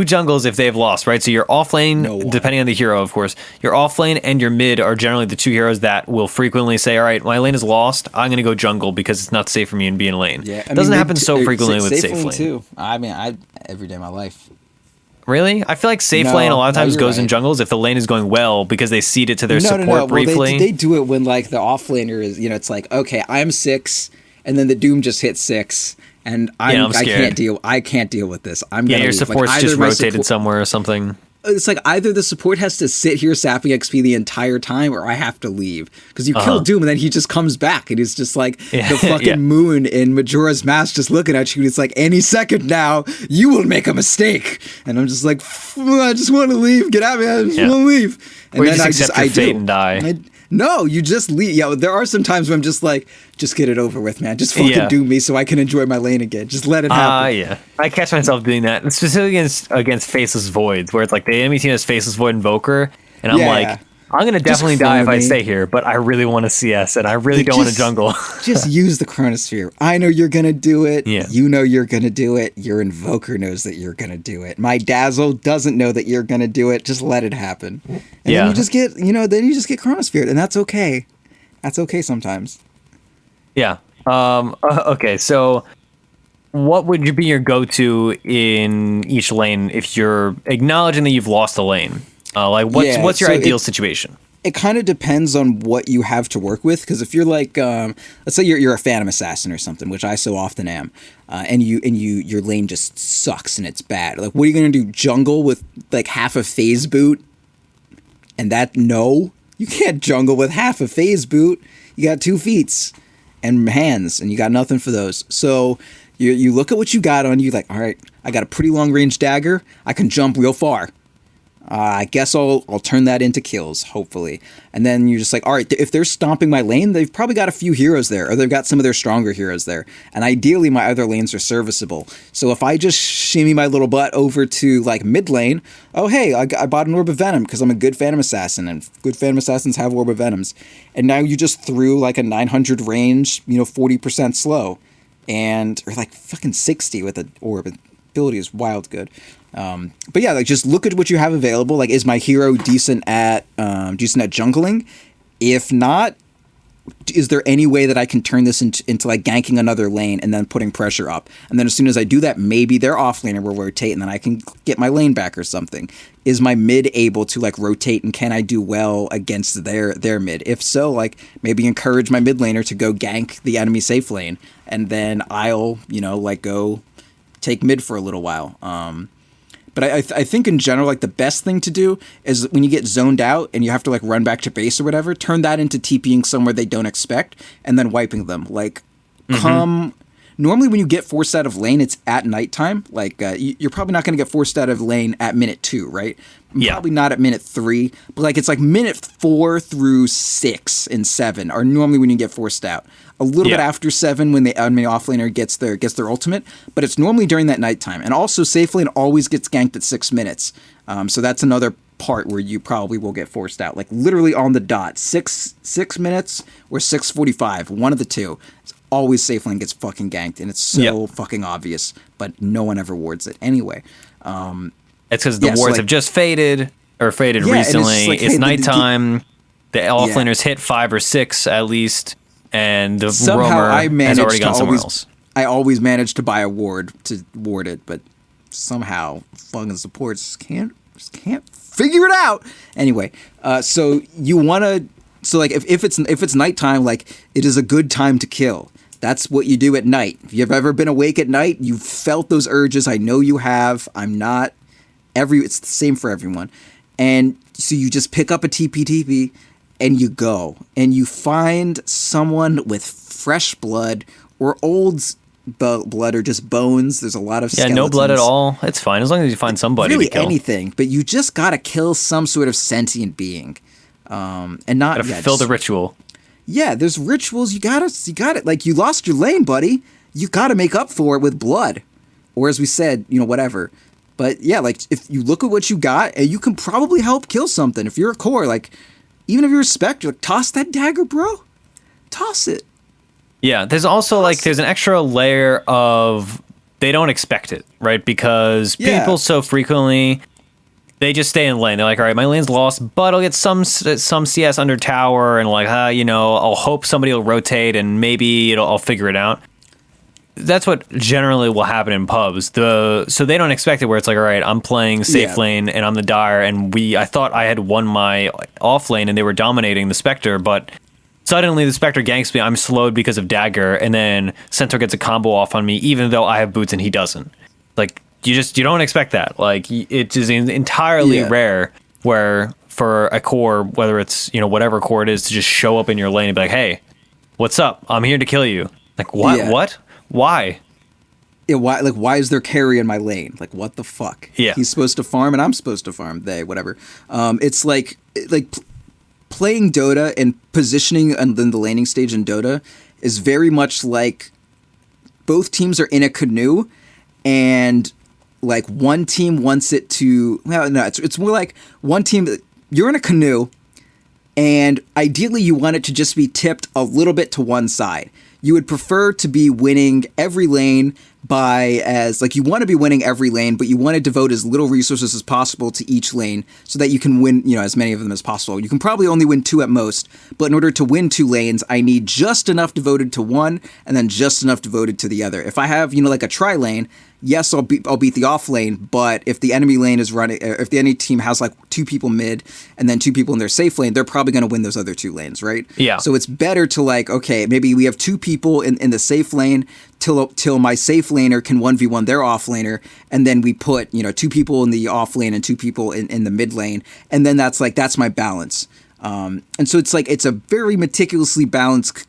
jungles if they've lost, right? So your off lane, depending on the hero, of course, your off lane and your mid are generally the two heroes that will frequently say, all right, my lane is lost, I'm going to go jungle because it's not safe for me to be in lane. Yeah, it doesn't happen so frequently with safe lane. Too. I mean, every day of my life. Really? I feel like safe lane a lot of times goes in jungles if the lane is going well because they cede it to their support briefly. Well, they do it when like the off laner is, it's like, okay, I'm 6 and then the Doom just hit 6 and I can't deal with this. I'm gonna your leave. support's like, just rotated somewhere or something. It's like either the support has to sit here sapping XP the entire time or I have to leave. Because you kill Doom and then he just comes back and he's just like the fucking moon in Majora's Mask just looking at you and it's like, any second now, you will make a mistake. And I'm just like, I just want to leave. Get out of me. I just want to leave. And or then I fate and die. No, you just leave. Yeah, there are some times where I'm just like, just get it over with, man. Just fucking do me so I can enjoy my lane again. Just let it happen. I catch myself doing that, specifically against Faceless Voids, where it's like the enemy team has Faceless Void Invoker, and I'm like, I'm going to definitely die if I stay here, but I really want to CS, and I really don't want to jungle. Just use the Chronosphere. I know you're going to do it. Yeah. You know you're going to do it. Your Invoker knows that you're going to do it. My Dazzle doesn't know that you're going to do it. Just let it happen. And then you just get, then you just get Chronosphere, and that's okay. That's okay sometimes. Yeah. Okay, so what would be your go-to in each lane if you're acknowledging that you've lost a lane? Like, what's your ideal situation? It kind of depends on what you have to work with. Because if you're like, let's say you're a Phantom Assassin or something, which I so often am, and your lane just sucks and it's bad. Like, what are you gonna do? Jungle with like half a phase boot? And no, you can't jungle with half a phase boot. You got 2 feats and hands, and you got nothing for those. So you look at what you got on you. Like, all right, I got a pretty long range dagger. I can jump real far. I guess I'll turn that into kills, hopefully. And then you're just like, all right, if they're stomping my lane, they've probably got a few heroes there, or they've got some of their stronger heroes there. And ideally, my other lanes are serviceable. So if I just shimmy my little butt over to like mid lane, oh hey, I bought an Orb of Venom because I'm a good Phantom Assassin, and good Phantom Assassins have Orb of Venoms. And now you just threw like a 900 range, 40% slow, or like fucking 60 with an Orb. Ability is wild good. But yeah, like just look at what you have available. Like, is my hero decent at jungling? If not, is there any way that I can turn this into like ganking another lane and then putting pressure up? And then as soon as I do that, maybe their offlaner will rotate and then I can get my lane back or something. Is my mid able to like rotate and can I do well against their mid? If so, like maybe encourage my mid laner to go gank the enemy safe lane and then I'll, like go take mid for a little while. But I think in general, like the best thing to do is when you get zoned out and you have to like run back to base or whatever, turn that into TPing somewhere they don't expect and then wiping them. Like come normally when you get forced out of lane, it's at nighttime. Like you're probably not going to get forced out of lane at minute 2, right? Yeah. Probably not at minute 3, but like it's like minute 4 through 6 and 7 are normally when you get forced out. A little bit after 7 when the enemy offlaner gets their ultimate, but it's normally during that nighttime. And also safe lane always gets ganked at 6 minutes. So that's another part where you probably will get forced out, like literally on the dot, 6 minutes or 6:45, one of the two. It's always safe lane gets fucking ganked, and it's so fucking obvious, but no one ever wards it anyway. It's because the wards have just faded recently. It's nighttime. The offlaners hit 5 or 6 at least, and the roamer has already gone somewhere else. I always manage to buy a ward to ward it, but somehow fucking supports just can't figure it out. Anyway, so you want to, so like if it's nighttime, like it is a good time to kill. That's what you do at night. If you've ever been awake at night, you've felt those urges. I know you have. I'm not. It's the same for everyone. And so you just pick up a TP and you go and you find someone with fresh blood or old blood or just bones. There's a lot of skeletons. No blood at all. It's fine as long as you find somebody really to kill. Anything, but you just gotta kill some sort of sentient being, and not gotta fill the ritual. Yeah, there's rituals. You gotta like you lost your lane, buddy. You gotta make up for it with blood, or as we said, whatever. But yeah, like if you look at what you got, and you can probably help kill something. If you're a core, like even if you're a spectre, like toss that dagger, bro. Toss it. Yeah, there's also there's an extra layer of they don't expect it, right? Because people so frequently they just stay in lane. They're like, all right, my lane's lost, but I'll get some CS under tower, and I'll hope somebody will rotate, and maybe I'll figure it out. That's what generally will happen in pubs. So they don't expect it, where it's like, all right, I'm playing safe lane and I'm the Dire, and I thought I had won my off lane and they were dominating the Spectre, but suddenly the Spectre ganks me, I'm slowed because of dagger, and then Centaur gets a combo off on me, even though I have boots and he doesn't. Like, you don't expect that. Like, it is entirely rare where for a core, whether it's, whatever core it is, to just show up in your lane and be like, hey, what's up? I'm here to kill you. Like, what? Yeah. What? Why? Yeah, why is there carry in my lane? Like, what the fuck? Yeah. He's supposed to farm and I'm supposed to farm. Whatever. It's like playing Dota and positioning in the laning stage in Dota is very much like both teams are in a canoe, and like one team wants it to. Well, no, it's more like one team. You're in a canoe, and ideally you want it to just be tipped a little bit to one side. You would prefer to be winning every lane you want to be winning every lane, but you want to devote as little resources as possible to each lane so that you can win, as many of them as possible. You can probably only win 2 at most, but in order to win 2 lanes, I need just enough devoted to one and then just enough devoted to the other. If I have, like a tri lane, yes, I'll beat the off lane, but if the enemy lane is running, if the enemy team has like 2 people mid and then 2 people in their safe lane, they're probably going to win those other 2 lanes, right? Yeah. So it's better to okay, maybe we have 2 people in the safe lane till my safe laner can 1v1 their off laner, and then we put 2 people in the off lane and 2 people in the mid lane, and then that's my balance. And so it's a very meticulously balanced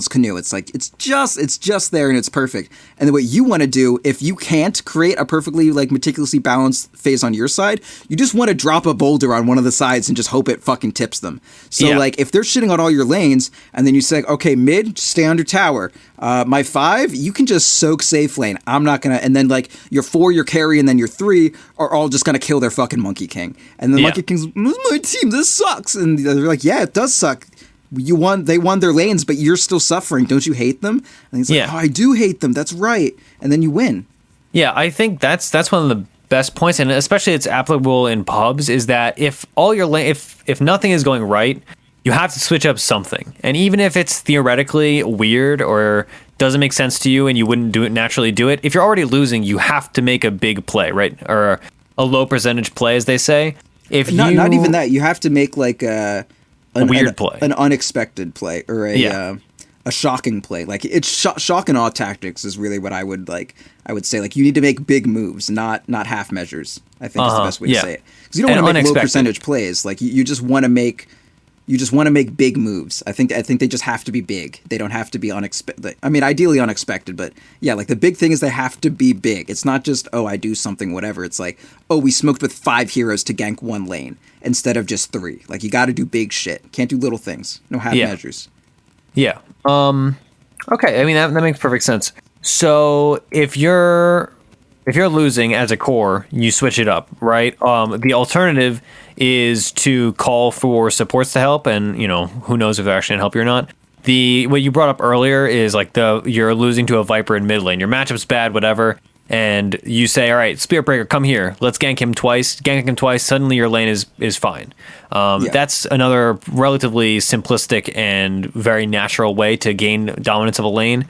canoe. It's just there and it's perfect. And then what you want to do, if you can't create a perfectly meticulously balanced phase on your side, you just want to drop a boulder on one of the sides and just hope it fucking tips them. So if they're shitting on all your lanes, and then you say, okay, mid, stay under tower. My 5, you can just soak safe lane. I'm not gonna, and then your 4, your carry, and then your 3 are all just gonna kill their fucking Monkey King. And the Monkey King's, my team, this sucks. And they're like, yeah, it does suck. They won their lanes, but you're still suffering. Don't you hate them? And he's like, oh, I do hate them. That's right. And then you win. Yeah, I think that's one of the best points, and especially it's applicable in pubs, is that if all your if nothing is going right, you have to switch up something. And even if it's theoretically weird or doesn't make sense to you and you wouldn't naturally do it, if you're already losing, you have to make a big play, right? Or a low percentage play, as they say. Not even that. You have to make a weird play, an unexpected play, or a shocking play. It's shock and awe tactics is really what I would say. You need to make big moves, not half measures. I think is the best way to say it. Because you don't want to make low percentage plays. You just want to make You just want to make big moves. I think they just have to be big. They don't have to be unexpected. I mean, ideally unexpected, but yeah, like the big thing is they have to be big. It's not just, oh, I do something, whatever. It's like, oh, we smoked with 5 heroes to gank 1 lane instead of just 3. Like, you got to do big shit. Can't do little things. No half measures. Yeah. Okay. I mean, that makes perfect sense. So if you're losing as a core, you switch it up, right? The alternative is to call for supports to help, and who knows if they're actually gonna help you or not. What you brought up earlier is like you're losing to a Viper in mid lane. Your matchup's bad, whatever, and you say, all right, Spirit Breaker, come here. Let's gank him twice. Gank him twice. Suddenly your lane is fine. That's another relatively simplistic and very natural way to gain dominance of a lane.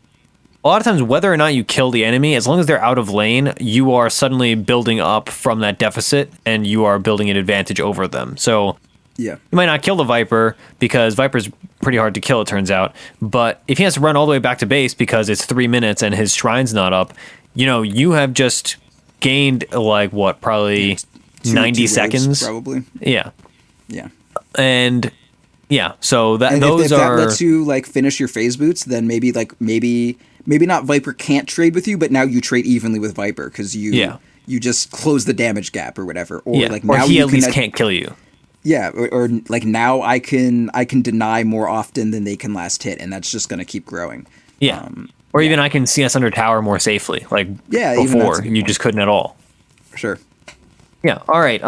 A lot of times, whether or not you kill the enemy, as long as they're out of lane, you are suddenly building up from that deficit, and you are building an advantage over them. So you might not kill the Viper, because Viper's pretty hard to kill, it turns out. But if he has to run all the way back to base because it's 3 minutes and his shrine's not up, you have just gained, like, what, probably 90 seconds? Waves, probably. Yeah. Yeah. And... yeah, so that and those if that are lets you like finish your phase boots, then maybe not Viper can't trade with you, but now you trade evenly with Viper because you just close the damage gap or whatever. Or like now he at least can't kill you. Yeah, or like now I can deny more often than they can last hit, and that's just going to keep growing. Yeah, or even I can CS under tower more safely. Like before, you just couldn't at all. Sure. Yeah. All right.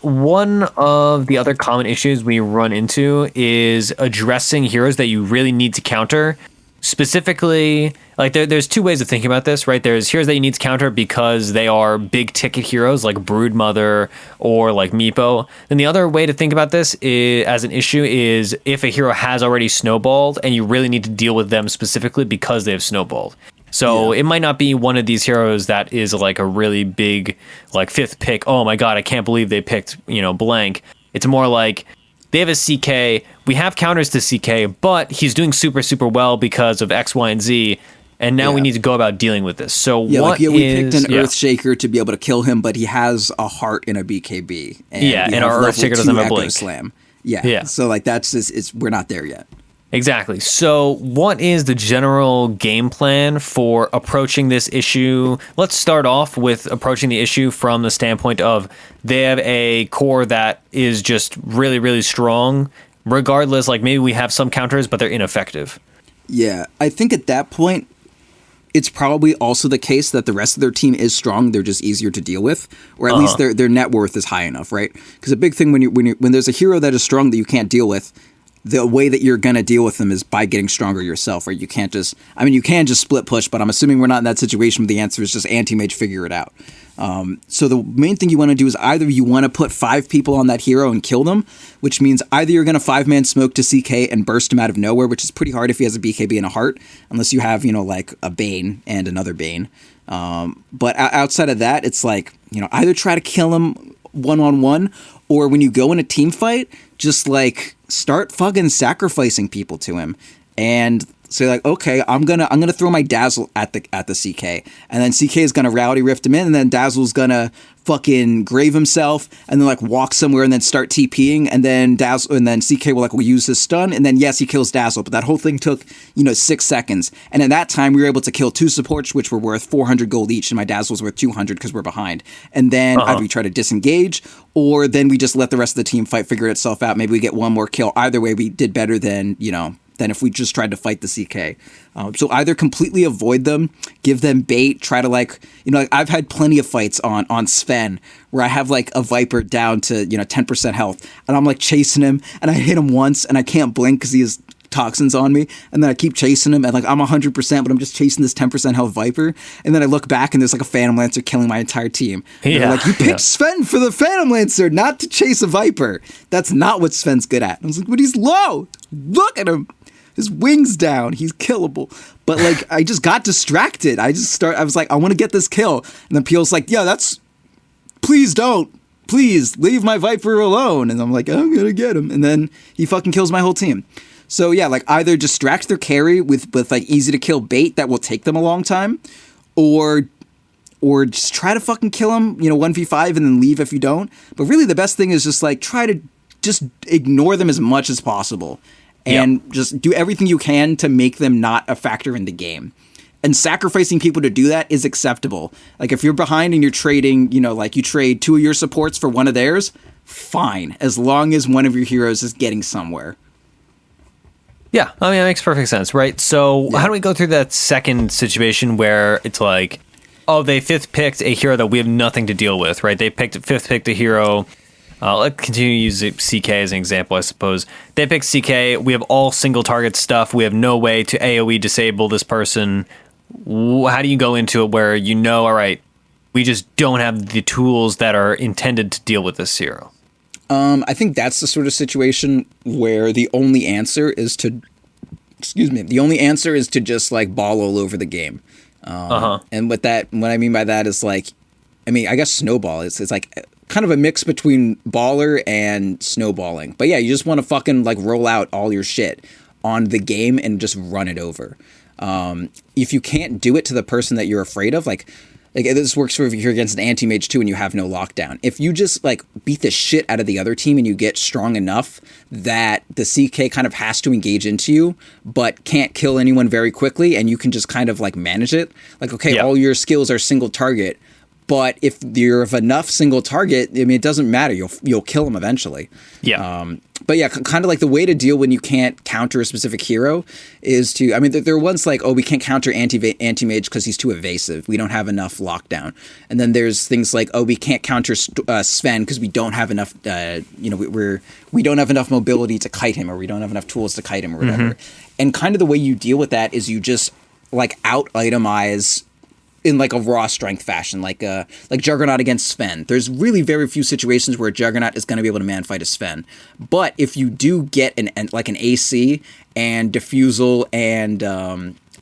One of the other common issues we run into is addressing heroes that you really need to counter. Specifically, like there's 2 ways of thinking about this, right? There's heroes that you need to counter because they are big ticket heroes like Broodmother or like Meepo. Then the other way to think about this as an issue is if a hero has already snowballed and you really need to deal with them specifically because they have snowballed. So it might not be one of these heroes that is like a really big, like 5th pick. Oh my God, I can't believe they picked, blank. It's more like they have a CK. We have counters to CK, but he's doing super, super well because of X, Y, and Z. And now we need to go about dealing with this. So we picked an Earthshaker to be able to kill him, but he has a heart in a BKB. And and our Earthshaker doesn't have a blink. Slam. Yeah. So like that's just we're not there yet. Exactly. So what is the general game plan for approaching this issue? Let's start off with approaching the issue from the standpoint of they have a core that is just really, really strong. Regardless, like maybe we have some counters, but they're ineffective. Yeah, I think at that point, it's probably also the case that the rest of their team is strong. They're just easier to deal with, or at least their net worth is high enough, right? Because a big thing when there's a hero that is strong that you can't deal with, the way that you're going to deal with them is by getting stronger yourself, right? You can't just, you can just split push, but I'm assuming we're not in that situation where the answer is just anti-mage figure it out. So the main thing you want to do is either you want to put 5 people on that hero and kill them, which means either you're going to 5-man smoke to CK and burst him out of nowhere, which is pretty hard if he has a BKB and a heart, unless you have, like a Bane and another Bane. But outside of that, it's like, either try to kill him one-on-one, or when you go in a team fight, just like start fucking sacrificing people to him and say like, okay, I'm gonna throw my Dazzle at the CK, and then CK is gonna Rowdy Rift him in, and then Dazzle's gonna fucking grave himself and then like walk somewhere and then start TPing, and then CK will use his stun, and then yes, he kills Dazzle, but that whole thing took 6 seconds, and in that time we were able to kill 2 supports which were worth 400 gold each, and my Dazzle's worth 200 because we're behind, and then either we try to disengage or then we just let the rest of the team fight, figure itself out. Maybe we get one more kill. Either way, we did better than than if we just tried to fight the CK. So either completely avoid them, give them bait, try to I've had plenty of fights on Sven where I have like a Viper down to 10% health, and I'm like chasing him, and I hit him once and I can't blink because he has toxins on me, and then I keep chasing him, and like I'm 100%, but I'm just chasing this 10% health Viper, and then I look back and there's like a Phantom Lancer killing my entire team. They're like, you picked Sven for the Phantom Lancer, not to chase a Viper. That's not what Sven's good at. I was like, but he's low. Look at him. His wings down. He's killable. But like, I just got distracted. I was like, I want to get this kill. And then Peel's like, yeah, please don't. Please leave my Viper alone. And I'm like, I'm going to get him. And then he fucking kills my whole team. So yeah, like either distract their carry with like easy to kill bait that will take them a long time, or just try to fucking kill them, 1v5 and then leave if you don't. But really the best thing is just like try to just ignore them as much as possible and just do everything you can to make them not a factor in the game. And sacrificing people to do that is acceptable. Like, if you're behind and you're trading, like you trade 2 of your supports for one of theirs, fine, as long as one of your heroes is getting somewhere. Yeah, I mean, that makes perfect sense, right? So how do we go through that second situation where it's like, oh, they fifth picked a hero that we have nothing to deal with, right? They fifth picked a hero. Let's continue to use CK as an example, I suppose. They picked CK. We have all single target stuff. We have no way to AoE disable this person. How do you go into it where all right, we just don't have the tools that are intended to deal with this hero? I think that's the sort of situation where the only answer is to just like ball all over the game. And what I mean by that is like, I guess snowball. It's like kind of a mix between baller and snowballing. But yeah, you just want to fucking like roll out all your shit on the game and just run it over. If you can't do it to the person that you're afraid of, like this works for if you're against an anti-mage too and you have no lockdown. If you just like beat the shit out of the other team and you get strong enough that the CK kind of has to engage into you, but can't kill anyone very quickly, and you can just kind of like manage it. Like, okay, all your skills are single target, but if you're of enough single target, it doesn't matter. You'll kill them eventually. Yeah. But yeah, kind of like the way to deal when you can't counter a specific hero is to, there are ones like, oh, we can't counter anti-mage because he's too evasive. We don't have enough lockdown. And then there's things like, oh, we can't counter Sven because we don't have enough, we don't have enough mobility to kite him, or we don't have enough tools to kite him or whatever. Mm-hmm. And kind of the way you deal with that is you just like out-itemize in like a raw strength fashion, like Juggernaut against Sven. There's really very few situations where Juggernaut is going to be able to man fight a Sven. But if you do get an AC and Diffusal and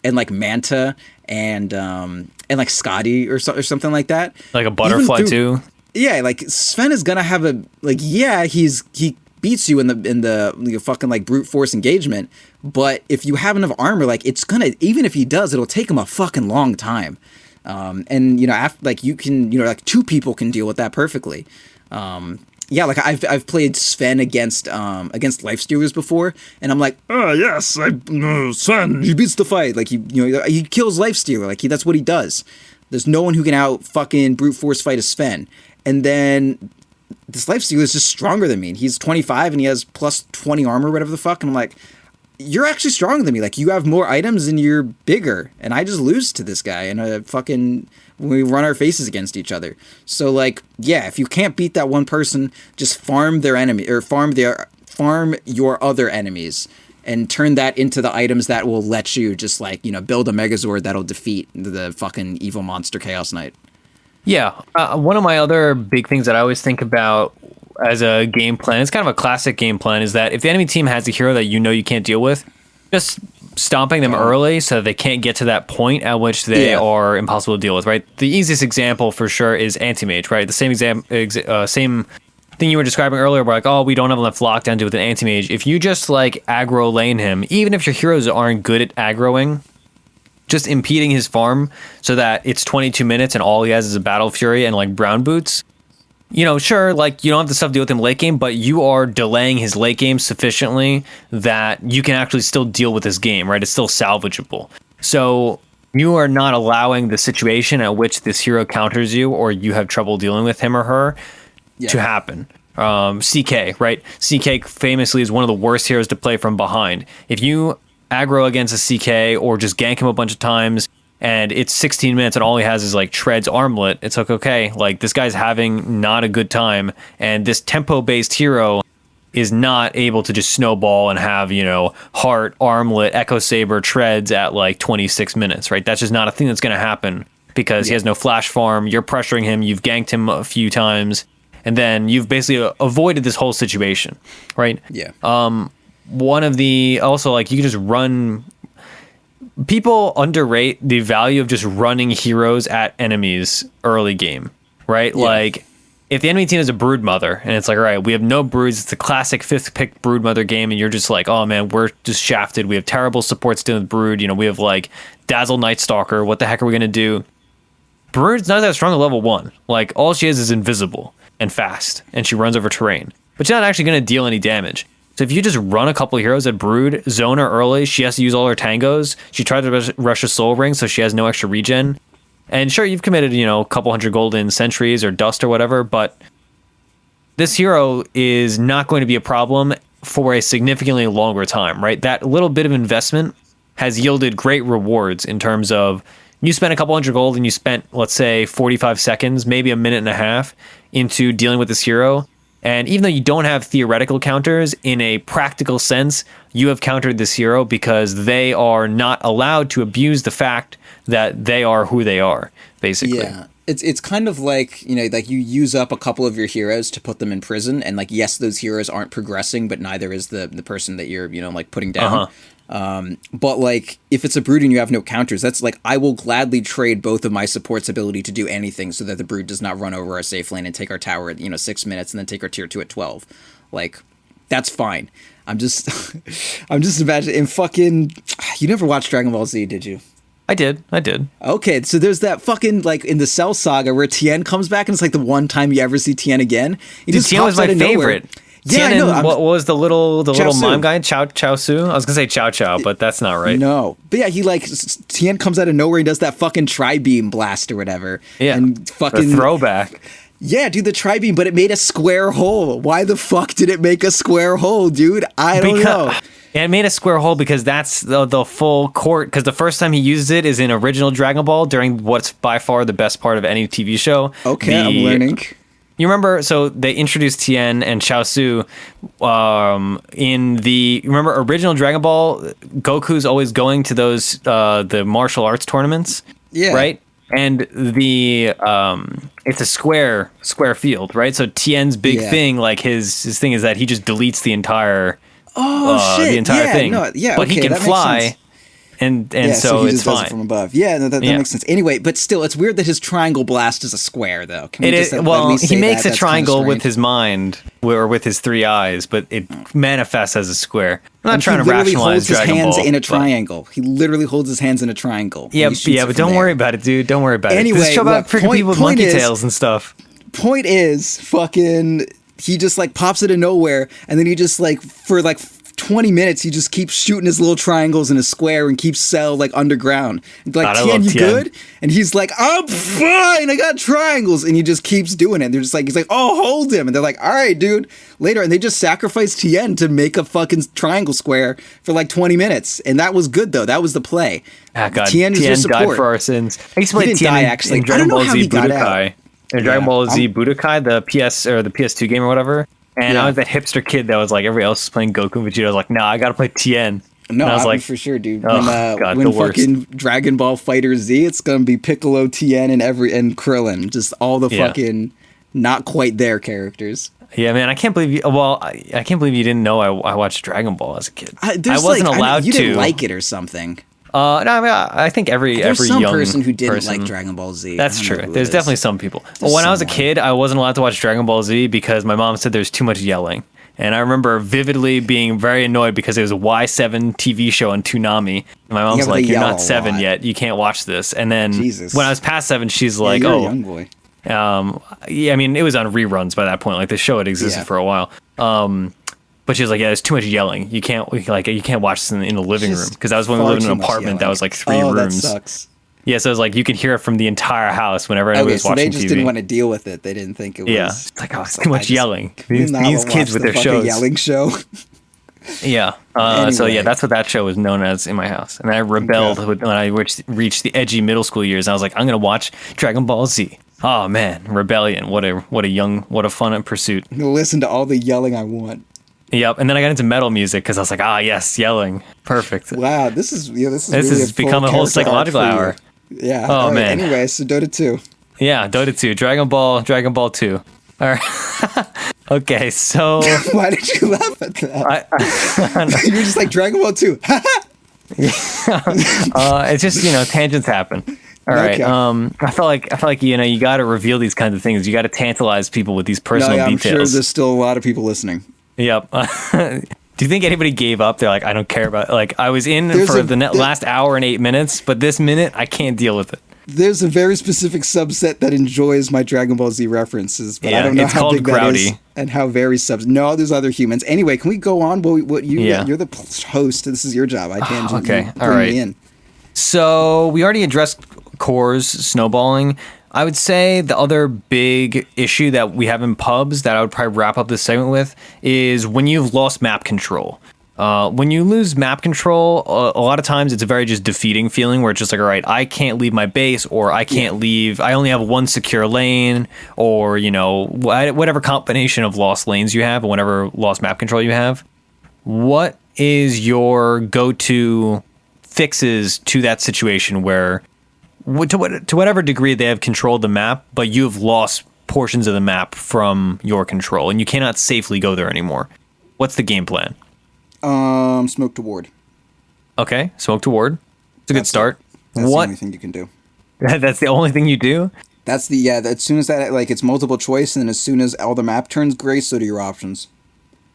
like Manta and like Scotty or something like that, like a butterfly too. Yeah, like Sven is gonna have he beats you in the fucking like brute force engagement. But if you have enough armor, like it's gonna, even if he does, it'll take him a fucking long time. And after, like, you can, like 2 people can deal with that perfectly. Yeah, like I've played Sven against Lifestealers before, and I'm like, oh yes, Sven, he beats the fight. Like he kills Lifestealer. Like that's what he does. There's no one who can out fucking brute force fight a Sven. And then this Lifestealer is just stronger than me. And he's 25 and he has plus 20 armor, whatever the fuck. And I'm like, you're actually stronger than me. Like, you have more items and you're bigger. And I just lose to this guy. And when we run our faces against each other. So, like, yeah, if you can't beat that one person, just farm their enemy, or farm your other enemies, and turn that into the items that will let you just, like, build a Megazord that'll defeat the fucking evil monster Chaos Knight. Yeah. One of my other big things that I always think about as a game plan, it's kind of a classic game plan, is that if the enemy team has a hero that you can't deal with, just stomping them early so that they can't get to that point at which they are impossible to deal with, right? The easiest example for sure is Anti-Mage, right? The same same thing you were describing earlier, where like, oh, we don't have enough lockdown to do with an Anti-Mage. If you just like aggro lane him, even if your heroes aren't good at aggroing, just impeding his farm so that it's 22 minutes and all he has is a Battle Fury and like Brown Boots, sure, like, you don't have the stuff to deal with him late game, but you are delaying his late game sufficiently that you can actually still deal with this game, right? It's still salvageable. So you are not allowing the situation at which this hero counters you or you have trouble dealing with him or her to happen. CK, right? CK famously is one of the worst heroes to play from behind. If you aggro against a CK or just gank him a bunch of times, and it's 16 minutes and all he has is like Tread's armlet, it's like, okay, like this guy's having not a good time, and this tempo-based hero is not able to just snowball and have, Heart, Armlet, Echo Saber, Treads at like 26 minutes, right? That's just not a thing that's going to happen because he has no flash farm. You're pressuring him, you've ganked him a few times, and then you've basically avoided this whole situation, right? Yeah. One of the, also, like, you can just run. People underrate the value of just running heroes at enemies early game, right? Yeah. Like, if the enemy team is a Broodmother, and it's like, all right, we have no broods, it's a classic 5th pick Broodmother game, and you're just like, oh man, we're just shafted. We have terrible supports dealing with Brood. We have like Dazzle Night Stalker. What the heck are we gonna do? Brood's not that strong at level 1. Like, all she is invisible and fast, and she runs over terrain. but she's not actually going to deal any damage. So if you just run a couple of heroes at Brood, zone her early, she has to use all her tangos. She tried to rush a Soul Ring, so she has no extra regen. And sure, you've committed, a couple hundred gold in sentries or dust or whatever, but this hero is not going to be a problem for a significantly longer time, right? That little bit of investment has yielded great rewards in terms of you spent a couple hundred gold and you spent, let's say, 45 seconds, maybe a minute and a half into dealing with this hero. And even though you don't have theoretical counters, in a practical sense, you have countered this hero because they are not allowed to abuse the fact that they are who they are, basically. Yeah. It's kind of like, like you use up a couple of your heroes to put them in prison, and like, yes, those heroes aren't progressing, but neither is the person that you're, like putting down. But like, if it's a Brood and you have no counters, that's like, I will gladly trade both of my support's ability to do anything so that the Brood does not run over our safe lane and take our tower at, 6 minutes and then take our tier 2 at 12. Like, that's fine. I'm just imagining in fucking, you never watched Dragon Ball Z, did you? I did. Okay, so there's that fucking, like, in the Cell Saga where Tien comes back, and it's like the one time you ever see Tien again. Tien was my favorite. Yeah, Tien, I know. What was the little Chaosu. mime guy? Chaosu? I was gonna say Chow Chow, but that's not right. No, but yeah, he like Tien comes out of nowhere and does that fucking tri-beam blast or whatever. Yeah, and fucking the throwback. Yeah, dude, the tri-beam, but it made a square hole. Why the fuck did it make a square hole, dude? I don't know. Yeah, it made a square hole because that's the full court. Because the first time he uses it is in original Dragon Ball during what's by far the best part of any TV show. Okay, I'm learning. You remember? So they introduced Tien and Chaosu in the. Remember original Dragon Ball? Goku's always going to those the martial arts tournaments. Yeah. Right. And the it's a square field, right? So Tien's big thing, like his thing, is that he just deletes the entire. Shit. The entire thing. No, yeah, but okay, he can fly, and so he it's just does fine it from above. Yeah, no, that makes sense. Anyway, but still, it's weird that his triangle blast is a square, though. Can we just, well, he makes a triangle with strange. his mind or with his 3 eyes, but it manifests as a square. I'm not trying to rationalize Dragon Ball. He holds his hands in a triangle. He literally holds his hands in a triangle. Yeah, but don't worry about it, dude. Don't worry about it. This is a show about freaking people with monkey tails and stuff. Point is, fucking, he just like pops out of nowhere, and then he just like for like 20 minutes he just keeps shooting his little triangles in a square and keeps Cell like underground. Like, Tien, you good? And he's like, I'm fine, I got triangles. And he just keeps doing it. They're just like, he's like, oh, hold him. And they're like, all right, dude, later. And they just sacrifice Tien to make a fucking triangle square for like 20 minutes. And that was good, though. That was the play. Ah, God. Tien died for our sins. I used to play Tien actually. In Dragon Ball Z Budokai. In Dragon Ball Z Budokai, the PS or the PS2 game or whatever. And I was that hipster kid that was like, everybody else was playing Goku and Vegeta. I was like, nah, I gotta play Tien. No, I was like, for sure, dude. God, when fucking Dragon Ball Fighter Z, it's gonna be Piccolo, Tien, and Krillin, just all the fucking not quite there characters. Yeah, man, I can't believe you. Well, I can't believe you didn't know I watched Dragon Ball as a kid. I wasn't allowed to. You didn't like it or something. No, I mean, I think There's every some young person who didn't like Dragon Ball Z. That's true. There's definitely some people. When I was a kid, I wasn't allowed to watch Dragon Ball Z because my mom said there's too much yelling. And I remember vividly being very annoyed because it was a Y7 TV show on Toonami. And my mom's like, you're not 7 yet. You can't watch this. And then when I was past 7, she's like, you're a young boy. Yeah, I mean, it was on reruns by that point. Like, the show had existed for a while. But she was like, yeah, there's too much yelling. You can't watch this in the living room. Because I was when we lived in an apartment that was like 3 rooms. That sucks. Yeah, so it was like you can hear it from the entire house whenever anybody was watching TV. So they just didn't want to deal with it. They didn't think it was. Yeah, it's like, oh, it's too much yelling. These kids with their shows. Yelling show. Yeah. Anyway. So yeah, that's what that show was known as in my house. And I rebelled when I reached the edgy middle school years. I was like, I'm gonna watch Dragon Ball Z. Oh man, rebellion! What a fun pursuit. I'm gonna listen to all the yelling I want. Yep, and then I got into metal music because I was like, yes, yelling, perfect. Wow, this is really has become a whole psychological hour. Yeah. Oh right. man. Anyway, so Dota 2. Yeah, Dota 2, Dragon Ball 2. All right. Okay, so why did you laugh at that? You're just like Dragon Ball 2. It's just tangents happen. All right. Okay. I feel like you got to reveal these kinds of things. You got to tantalize people with these personal I'm details. sure there's still a lot of people listening. Yep. Do you think anybody gave up? They're like, I don't care about. Like, I was in for the last hour and 8 minutes, but this minute I can't deal with it. There's a very specific subset that enjoys my Dragon Ball Z references, but I don't know how big that is and how very No, there's other humans. Anyway, can we go on? You're the host. This is your job. I tangent. Okay, all right. Me in. So we already addressed cores, snowballing. I would say the other big issue that we have in pubs that I would probably wrap up this segment with is when you've lost map control. When you lose map control, a lot of times it's a very just defeating feeling where it's just like, all right, I can't leave my base, or I can't leave. I only have one secure lane, or, whatever combination of lost lanes you have, or whatever lost map control you have. What is your go-to fixes to that situation where, to whatever degree they have controlled the map, but you have lost portions of the map from your control and you cannot safely go there anymore? What's the game plan? Smoke to ward. Okay, smoke to ward. It's a good start. That's the only thing you can do. That's the only thing you do? That's as soon as that, it's multiple choice, and then as soon as all the map turns gray, so do your options.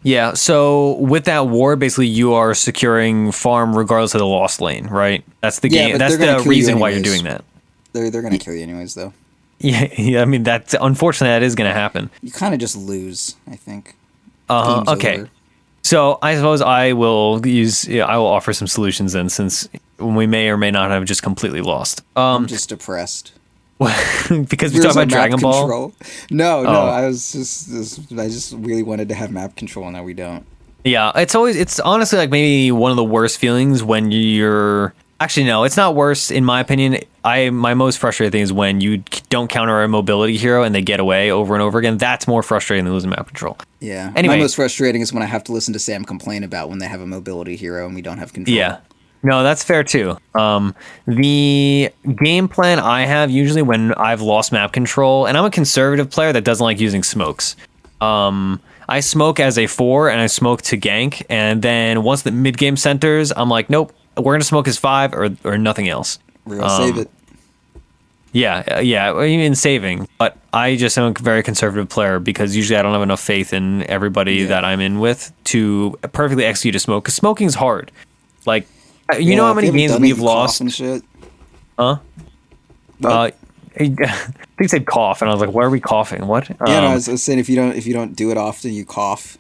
Yeah, so with that ward, basically you are securing farm regardless of the lost lane, right? That's the game. That's the reason why you're doing that. They're gonna kill you anyways, though. Yeah. I mean, that's unfortunately that is gonna happen. You kind of just lose, I think. Okay. Over. So I suppose I will offer some solutions then, since we may or may not have just completely lost. I'm just depressed. Because we talk about Dragon Ball. Control. No, I just really wanted to have map control, and now we don't. Yeah, it's honestly like maybe one of the worst feelings when you're. Actually, no, it's not worse in my opinion. My most frustrating thing is when you don't counter a mobility hero and they get away over and over again. That's more frustrating than losing map control. Yeah. Anyway, my most frustrating is when I have to listen to Sam complain about when they have a mobility hero and we don't have control. Yeah. No, that's fair too. The game plan I have usually when I've lost map control, and I'm a conservative player that doesn't like using smokes. I smoke as a 4 and I smoke to gank, and then once the mid game centers, I'm like, nope, we're gonna smoke as 5 or nothing else. We're gonna save it. Yeah, even saving. But I just am a very conservative player because usually I don't have enough faith in everybody that I'm in with to perfectly execute a smoke. Because smoking's hard. Like, you know how many games we've lost? And shit? Huh? I think he said cough, and I was like, "Why are we coughing? What?" I was saying if you don't do it often, you cough.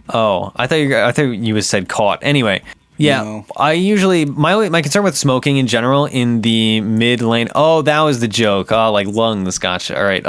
Oh, I thought you said caught. Anyway, yeah, no. I usually my concern with smoking in general in the mid lane. Oh, that was the joke. Oh, like lungs. Gotcha. All right.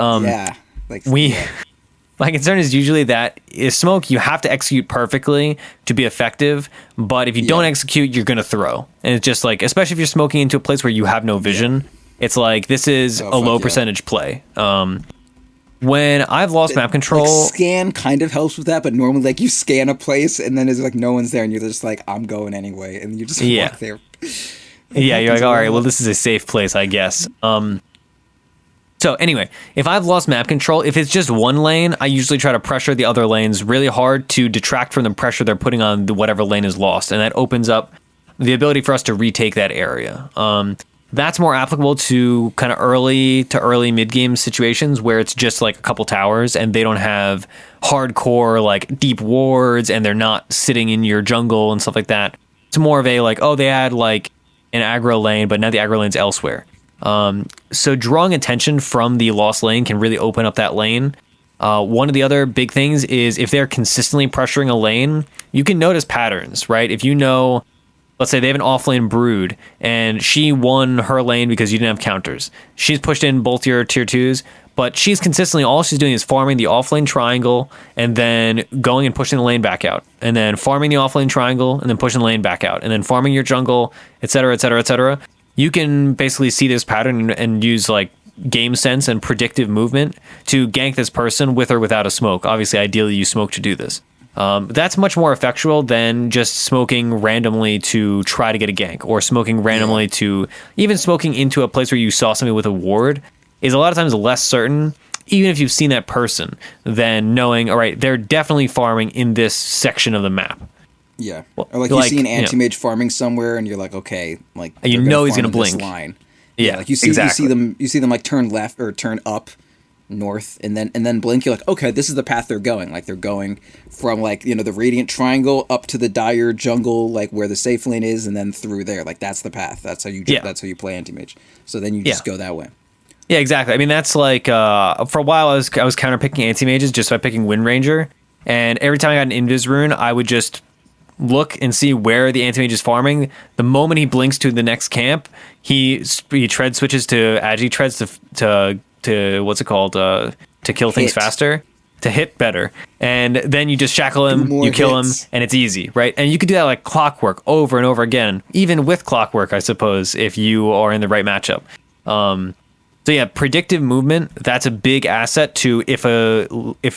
My concern is usually that is smoke. You have to execute perfectly to be effective, but if you don't execute, you're gonna throw. And it's just like, especially if you're smoking into a place where you have no vision, it's like this is a low percentage play. When I've lost map control, scan kind of helps with that, but normally you scan a place and then there's no one's there, and you're just like, I'm going anyway, and you just walk there. You're like, all right, well, this is a safe place, I guess. So anyway, if I've lost map control, if it's just one lane, I usually try to pressure the other lanes really hard to detract from the pressure they're putting on whatever lane is lost. And that opens up the ability for us to retake that area. That's more applicable to kind of early mid-game situations where it's just like a couple towers and they don't have hardcore deep wards and they're not sitting in your jungle and stuff like that. It's more of a they had an aggro lane, but now the aggro lane's elsewhere. So drawing attention from the lost lane can really open up that lane. One of the other big things is if they're consistently pressuring a lane, you can notice patterns, right? If you know, let's say they have an offlane Brood and she won her lane because you didn't have counters. She's pushed in both your tier 2s, but she's consistently, all she's doing is farming the offlane triangle and then going and pushing the lane back out, and then farming the offlane triangle and then pushing the lane back out, and then farming your jungle, etc., etc., etc. You can basically see this pattern and use game sense and predictive movement to gank this person with or without a smoke. Obviously, ideally, you smoke to do this. That's much more effectual than just smoking randomly to try to get a gank, or smoking randomly to even smoking into a place where you saw somebody with a ward is a lot of times less certain, even if you've seen that person, than knowing, all right, they're definitely farming in this section of the map. Yeah. Or you see an anti-mage farming somewhere and you're like, okay, you know he's going to blink. Line. Yeah, you see them turn left or turn up north, and then blink. You're like, okay, this is the path they're going. Like they're going from like the Radiant Triangle up to the Dire Jungle, like where the safe lane is, and then through there. Like that's the path. That's how you that's how you play anti-mage. So then you just go that way. Yeah, exactly. I mean, that's like for a while I was counterpicking anti-mages just by picking Wind Ranger, and every time I got an Invis rune, I would just look and see where the anti-mage is farming. The moment he blinks to the next camp, he tread switches to agi treads to what's it called, to kill things faster, to hit better, and then you just shackle him, you kill him, and it's easy, right? And you could do that like clockwork over and over again, even with clockwork, I suppose, if you are in the right matchup. So yeah, predictive movement, that's a big asset to if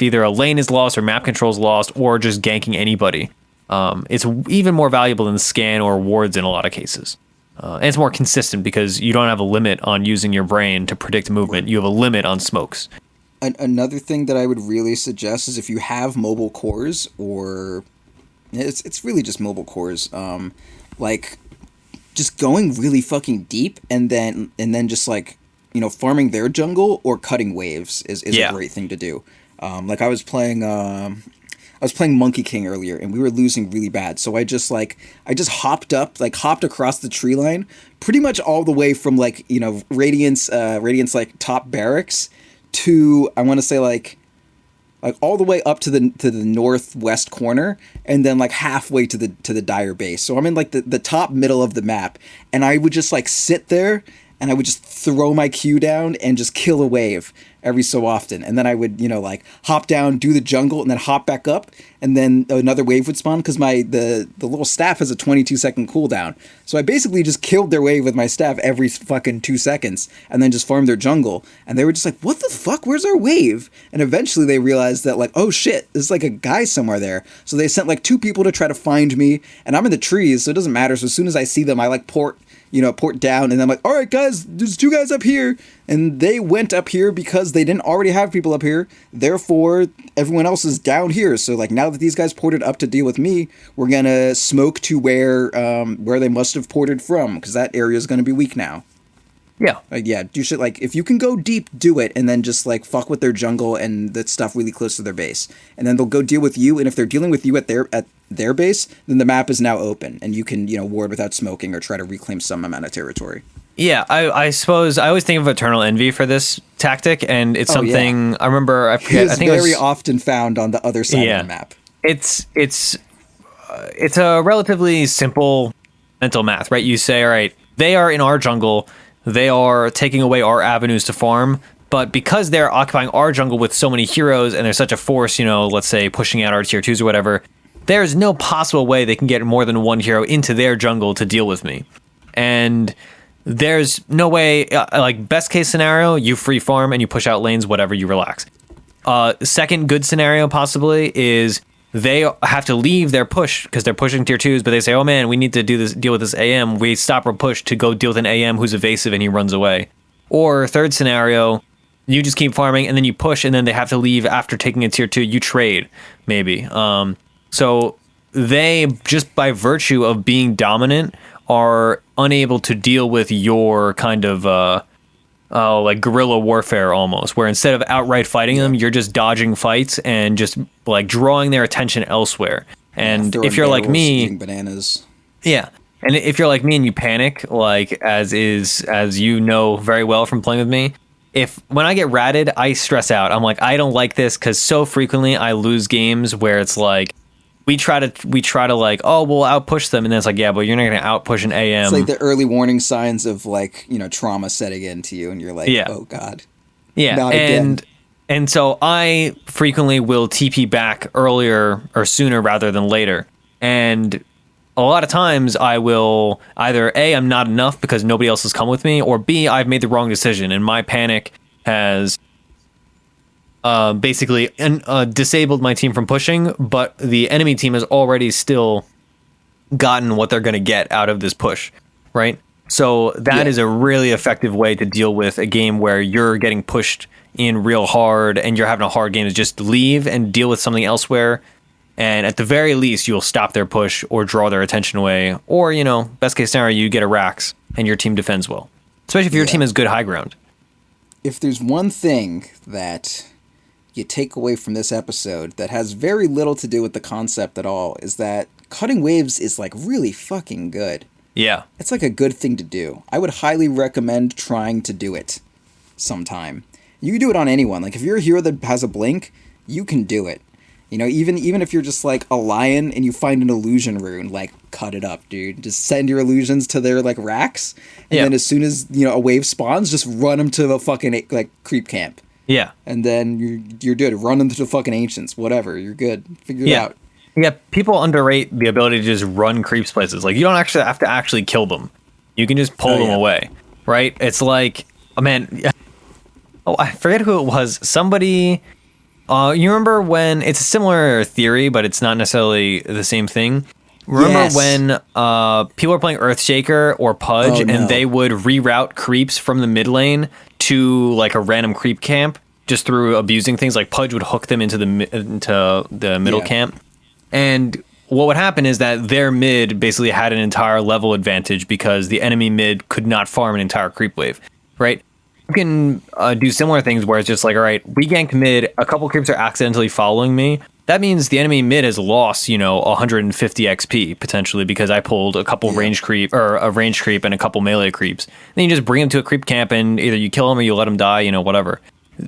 either a lane is lost or map control is lost or just ganking anybody. It's even more valuable than scan or wards in a lot of cases. And it's more consistent because you don't have a limit on using your brain to predict movement. You have a limit on smokes. Another thing that I would really suggest is if you have mobile cores, or it's really just mobile cores, like just going really fucking deep and then just like, farming their jungle or cutting waves is a great thing to do. Like I was playing Monkey King earlier, and we were losing really bad. So I just hopped across the tree line, pretty much all the way from like Radiant's like top barracks to, I want to say like all the way up to the northwest corner, and then like halfway to the Dire base. So I'm in like the top middle of the map, and I would just like sit there and I would just throw my Q down and just kill a wave every so often. And then I would, like hop down, do the jungle, and then hop back up, and then another wave would spawn because the little staff has a 22-second cooldown. So I basically just killed their wave with my staff every fucking 2 seconds, and then just farmed their jungle. And they were just like, what the fuck? Where's our wave? And eventually they realized that like, oh shit, there's like a guy somewhere there. So they sent like 2 people to try to find me, and I'm in the trees, so it doesn't matter. So as soon as I see them, I like port down, and I'm like, all right, guys, there's 2 guys up here. And they went up here because they didn't already have people up here. Therefore, everyone else is down here. So, like, now that these guys ported up to deal with me, we're going to smoke to where they must have ported from, because that area is going to be weak now. Yeah. You should, like, if you can go deep, do it, and then just, like, fuck with their jungle and that stuff really close to their base. And then they'll go deal with you, and if they're dealing with you at their base, then the map is now open, and you can, ward without smoking or try to reclaim some amount of territory. Yeah, I suppose I always think of Eternal Envy for this tactic, and it's something I remember. I forget. I think it's very often found on the other side of the map. It's a relatively simple mental math, right? You say, all right, they are in our jungle, they are taking away our avenues to farm, but because they're occupying our jungle with so many heroes and there's such a force, let's say pushing out our tier 2s or whatever, there's no possible way they can get more than one hero into their jungle to deal with me. And there's no way, like best case scenario, you free farm and you push out lanes, whatever, you relax. Second good scenario possibly is they have to leave their push because they're pushing tier 2s, but they say, oh man, we need to deal with this AM. We stop our push to go deal with an AM who's evasive and he runs away. Or third scenario, you just keep farming and then you push and then they have to leave after taking a tier 2. You trade, maybe. So they, just by virtue of being dominant, are unable to deal with your kind of like guerrilla warfare almost, where instead of outright fighting them, you're just dodging fights and just like drawing their attention elsewhere. And if you're like me, eating bananas. Yeah. And if you're like me and you panic, like as you know very well from playing with me, when I get ratted, I stress out. I'm like, I don't like this because so frequently I lose games where it's like, we try to like, oh, we'll outpush them, and then it's like, yeah, but you're not going to outpush an AM. It's like the early warning signs of like, trauma setting into you, and you're like, oh god, not again. And so I frequently will TP back earlier or sooner rather than later, and a lot of times I will either A, I'm not enough because nobody else has come with me, or B, I've made the wrong decision and my panic has basically disabled my team from pushing, but the enemy team has already still gotten what they're going to get out of this push, right? So that is a really effective way to deal with a game where you're getting pushed in real hard and you're having a hard game, is just leave and deal with something elsewhere. And at the very least, you'll stop their push or draw their attention away. Or, best case scenario, you get a Rax and your team defends well. Especially if your team has good high ground. if there's one thing that you take away from this episode that has very little to do with the concept at all, is that cutting waves is like really fucking good. Yeah. It's like a good thing to do. I would highly recommend trying to do it sometime. You can do it on anyone. Like if you're a hero that has a blink, you can do it. You know, even if you're just like a lion and you find an illusion rune, like cut it up, dude. Just send your illusions to their like racks, and then as soon as a wave spawns, just run them to the fucking like creep camp. Yeah. And then you're good. Run them to the fucking ancients, whatever. You're good. Figure it out. Yeah, people underrate the ability to just run creeps places. Like you don't actually have to actually kill them. You can just pull them away, right? It's like, oh man, I forget who it was. Somebody. You remember when it's a similar theory, but it's not necessarily the same thing. Remember when people were playing Earthshaker or Pudge and they would reroute creeps from the mid lane to like a random creep camp just through abusing things? Like Pudge would hook them into the middle camp. And what would happen is that their mid basically had an entire level advantage because the enemy mid could not farm an entire creep wave, right? You can do similar things where it's just like, all right, we ganked mid, a couple creeps are accidentally following me. That means the enemy mid has lost, 150 XP potentially because I pulled a couple range creep or a range creep and a couple melee creeps. Then you just bring them to a creep camp and either you kill them or you let them die, whatever.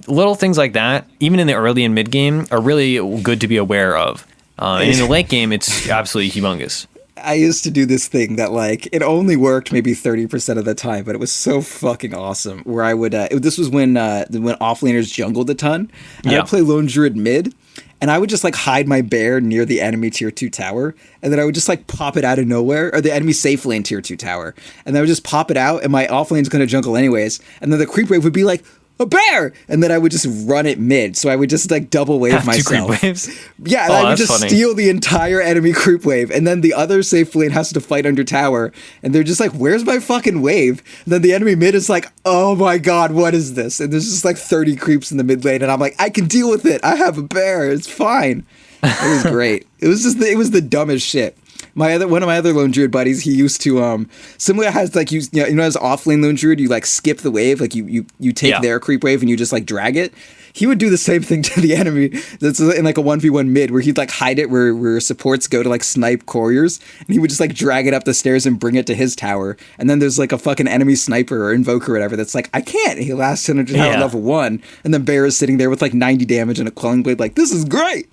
Little things like that, even in the early and mid game, are really good to be aware of. And in the late game, it's absolutely humongous. I used to do this thing that like it only worked maybe 30% of the time, but it was so fucking awesome. Where I would this was when offlaners jungled a ton, and I'd play Lone Druid mid, and I would just like hide my bear near the enemy tier 2 tower, and then I would just like pop it out of nowhere, or the enemy safe lane tier 2 tower, and then I would just pop it out, and my offlane's gonna jungle anyways, and then the creep wave would be like, a bear, and then I would just run it mid, so I would just like double wave myself. Creep waves? Yeah, and I would just steal the entire enemy creep wave, and then the other safe lane has to fight under tower, and they're just like, where's my fucking wave? And then the enemy mid is like, oh my god, what is this? And there's just like 30 creeps in the mid lane, and I'm like, I can deal with it, I have a bear, it's fine. It was great. It was the dumbest shit. One of my other Lone Druid buddies, he used to similar has like as offlane Lone Druid, you like skip the wave, like you take their creep wave and you just like drag it. He would do the same thing to the enemy. That's in like a 1v1 mid where he'd like hide it where supports go to like snipe couriers, and he would just like drag it up the stairs and bring it to his tower. And then there's like a fucking enemy sniper or invoker or whatever that's like, I can't. He lasts 100 level 1, and then Bear is sitting there with like 90 damage and a quelling blade like, this is great.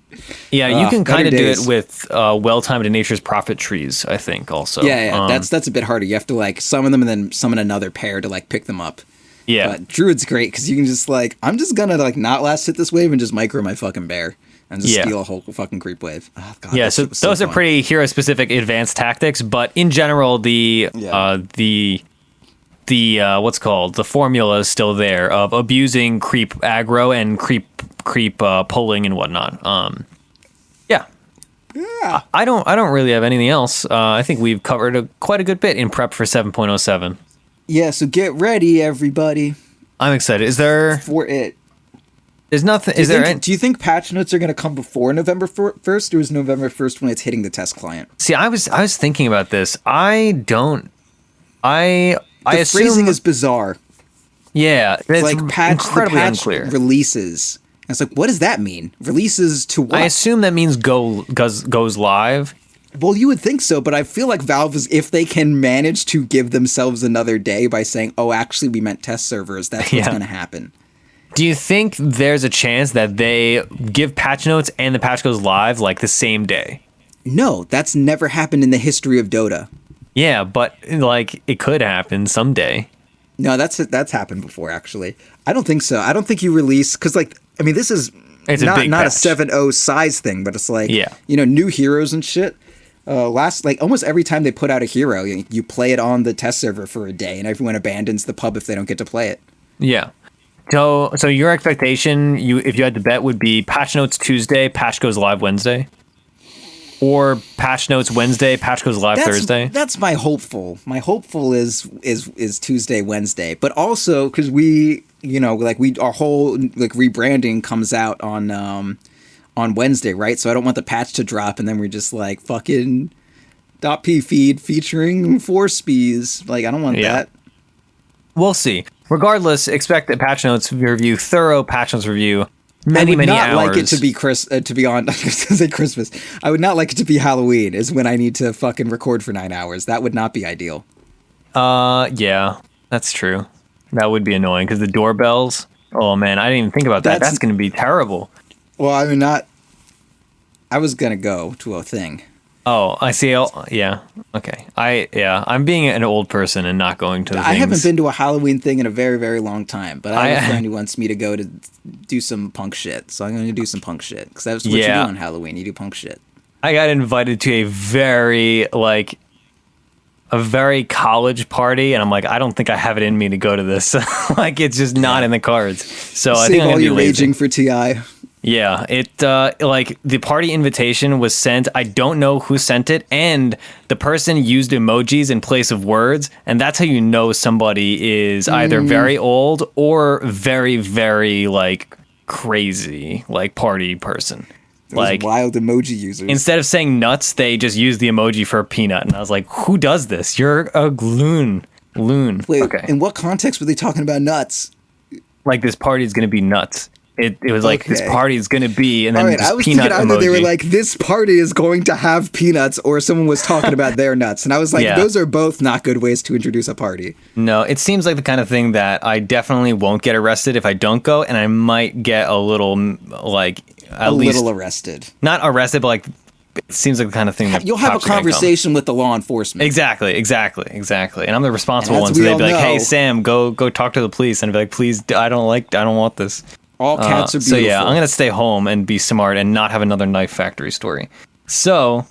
Yeah, you can kind of do it with well-timed Nature's Prophet trees, I think, also. Yeah, that's a bit harder. You have to like summon them and then summon another pair to like pick them up. Yeah. But Druid's great because you can just like, I'm just gonna like not last hit this wave and just micro my fucking bear and just steal a whole fucking creep wave. Oh, God, yeah, so those are pretty hero-specific advanced tactics, but in general, the what's called, the formula is still there of abusing creep aggro and creep pulling and whatnot. Yeah. I don't really have anything else. I think we've covered quite a good bit in prep for 7.07. Yeah, so get ready, everybody. I'm excited. Is there for it? There's nothing. Do you think patch notes are going to come before November 1st, or is November 1st when it's hitting the test client? See, I was thinking about this. I assume phrasing is bizarre. Yeah, it's like incredibly unclear. Releases. And it's like, what does that mean? Releases to what? I assume that means goes live. Well, you would think so, but I feel like Valve is, if they can manage to give themselves another day by saying, oh, actually, we meant test servers, that's what's going to happen. Do you think there's a chance that they give patch notes and the patch goes live like the same day? No, that's never happened in the history of Dota. Yeah, but like it could happen someday. No, that's happened before, actually. I don't think so. I don't think you release, because like, I mean, this is not a 7.0 size thing, but it's like, new heroes and shit. Almost every time they put out a hero, you play it on the test server for a day, and everyone abandons the pub if they don't get to play it. Yeah. So your expectation, if you had to bet, would be patch notes Tuesday, patch goes live Wednesday, or patch notes Wednesday, patch goes live Thursday. That's my hopeful. My hopeful is Tuesday, Wednesday, but also because our whole rebranding comes out on Wednesday, right? So I don't want the patch to drop and then we're just like fucking .p feed featuring 4 speeds. Like I don't want that. We'll see. Regardless, expect a patch notes review, thorough patch notes review. Many hours. I would not like it to be to be on. I was gonna say Christmas. I would not like it to be Halloween. Is when I need to fucking record for 9 hours. That would not be ideal. Yeah, that's true. That would be annoying because the doorbells. Oh man, I didn't even think about that. That's gonna be terrible. Well, I mean, not. I was gonna go to a thing. Oh, I see. Yeah. Okay. I'm being an old person and not going to the things. I haven't been to a Halloween thing in a very, very long time, but I have a friend who wants me to go to do some punk shit. So I'm going to do some punk shit because that's what you do on Halloween. You do punk shit. I got invited to a very college party, and I'm like, I don't think I have it in me to go to this. Like, it's just not in the cards. So I think I'm going to be lazy. Raging for TI. Yeah, the party invitation was sent. I don't know who sent it, and the person used emojis in place of words, and that's how you know somebody is either very old or very, very crazy party person. Those wild emoji users. Instead of saying nuts, they just use the emoji for a peanut, and I was like, who does this? You're a loon. Wait, okay. In what context were they talking about nuts? Like, this party is going to be nuts. It was like, this party is going to be, and then this I was peanut thinking either emoji. they were like, this party is going to have peanuts, or someone was talking about their nuts. And I was like, those are both not good ways to introduce a party. No, it seems like the kind of thing that I definitely won't get arrested if I don't go, and I might get a little, little arrested. Not arrested, but it seems like the kind of thing that you'll have a conversation with the law enforcement. Exactly. And I'm the responsible one, so they'd be like, hey, Sam, go talk to the police. And I'd be like, please, I don't want this. All cats are beautiful. So yeah, I'm gonna stay home and be smart and not have another knife factory story. So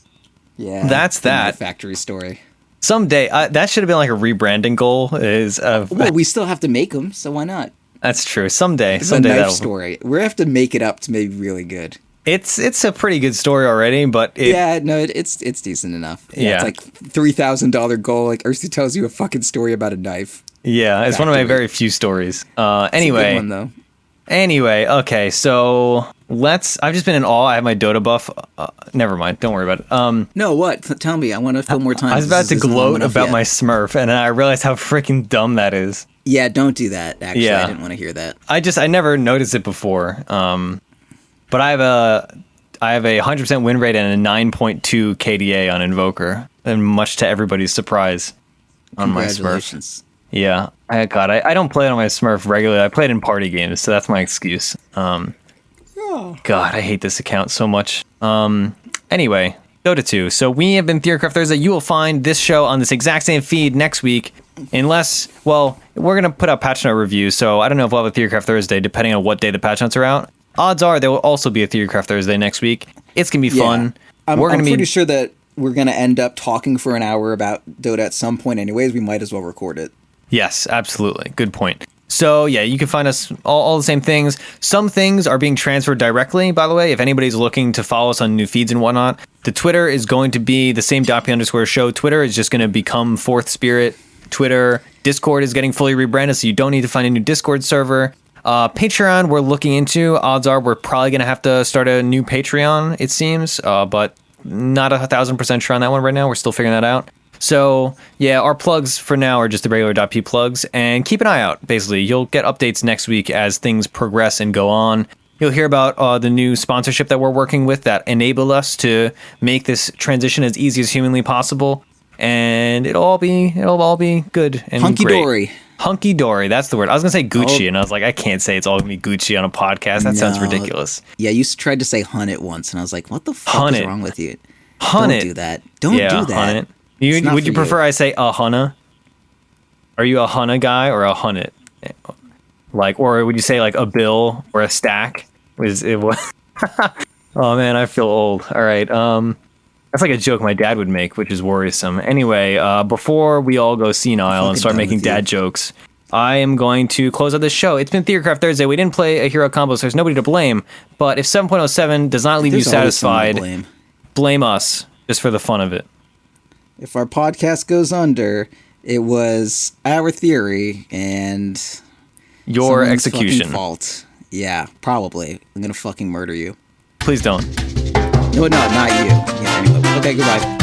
yeah, that's that knife factory story. Someday that should have been like a rebranding goal. Well, we still have to make them, so why not? That's true. Someday a knife story. We have to make it up to maybe really good. It's a pretty good story already, but it's decent enough. Yeah, it's like $3,000 goal. Like Ursi tells you a fucking story about a knife. Yeah, it's one of my very few stories. Anyway, it's a good one, though. Anyway, okay, so I've just been in awe. I have my Dota buff. Never mind. Don't worry about it. No, what? Tell me. I want to fill more time. I was about to gloat about my Smurf, and then I realized how freaking dumb that is. Yeah, don't do that. Actually, I didn't want to hear that. I never noticed it before. But I have a 100% win rate and a 9.2 KDA on Invoker, and much to everybody's surprise on my Smurf. Yeah, I don't play it on my Smurf regularly. I play it in party games, so that's my excuse. God, I hate this account so much. Anyway, Dota 2. So we have been Theorycraft Thursday. You will find this show on this exact same feed next week, unless, well, we're going to put out patch note reviews, so I don't know if we'll have a Theorycraft Thursday, depending on what day the patch notes are out. Odds are there will also be a Theorycraft Thursday next week. It's going to be fun. I'm pretty sure that we're going to end up talking for an hour about Dota at some point anyways. We might as well record it. Yes, absolutely. Good point. So, yeah, you can find us all the same things. Some things are being transferred directly, by the way, if anybody's looking to follow us on new feeds and whatnot. The Twitter is going to be the same _show. Twitter is just going to become Fourth Spirit. Twitter. Discord is getting fully rebranded, so you don't need to find a new Discord server. Patreon, we're looking into. Odds are we're probably going to have to start a new Patreon, it seems, but not 1,000% sure on that one right now. We're still figuring that out. So, yeah, our plugs for now are just the regular .p plugs, and keep an eye out, basically. You'll get updates next week as things progress and go on. You'll hear about the new sponsorship that we're working with that enable us to make this transition as easy as humanly possible, and it'll all be good and hunky-dory. Great. Hunky-dory, that's the word. I was going to say Gucci, and I was like, I can't say it's all going to be Gucci on a podcast. That sounds ridiculous. Yeah, you tried to say hunt it once, and I was like, what the fuck is wrong with you? Hunt Don't do that. Don't do that. Hunt it. Would you prefer I say a hunna? Are you a hunna guy or a hunt it? Or would you say like a bill or a stack? Oh man, I feel old. All right. That's like a joke my dad would make, which is worrisome. Anyway, before we all go senile and start making dad jokes, I am going to close out this show. It's been Theorycraft Thursday. We didn't play a hero combo, so there's nobody to blame. But if 7.07 does not leave you satisfied, blame us just for the fun of it. If our podcast goes under, it was our theory and your execution fault. Yeah, probably. I'm gonna fucking murder you. Please don't. No, not you. Yeah, anyway. Okay, goodbye.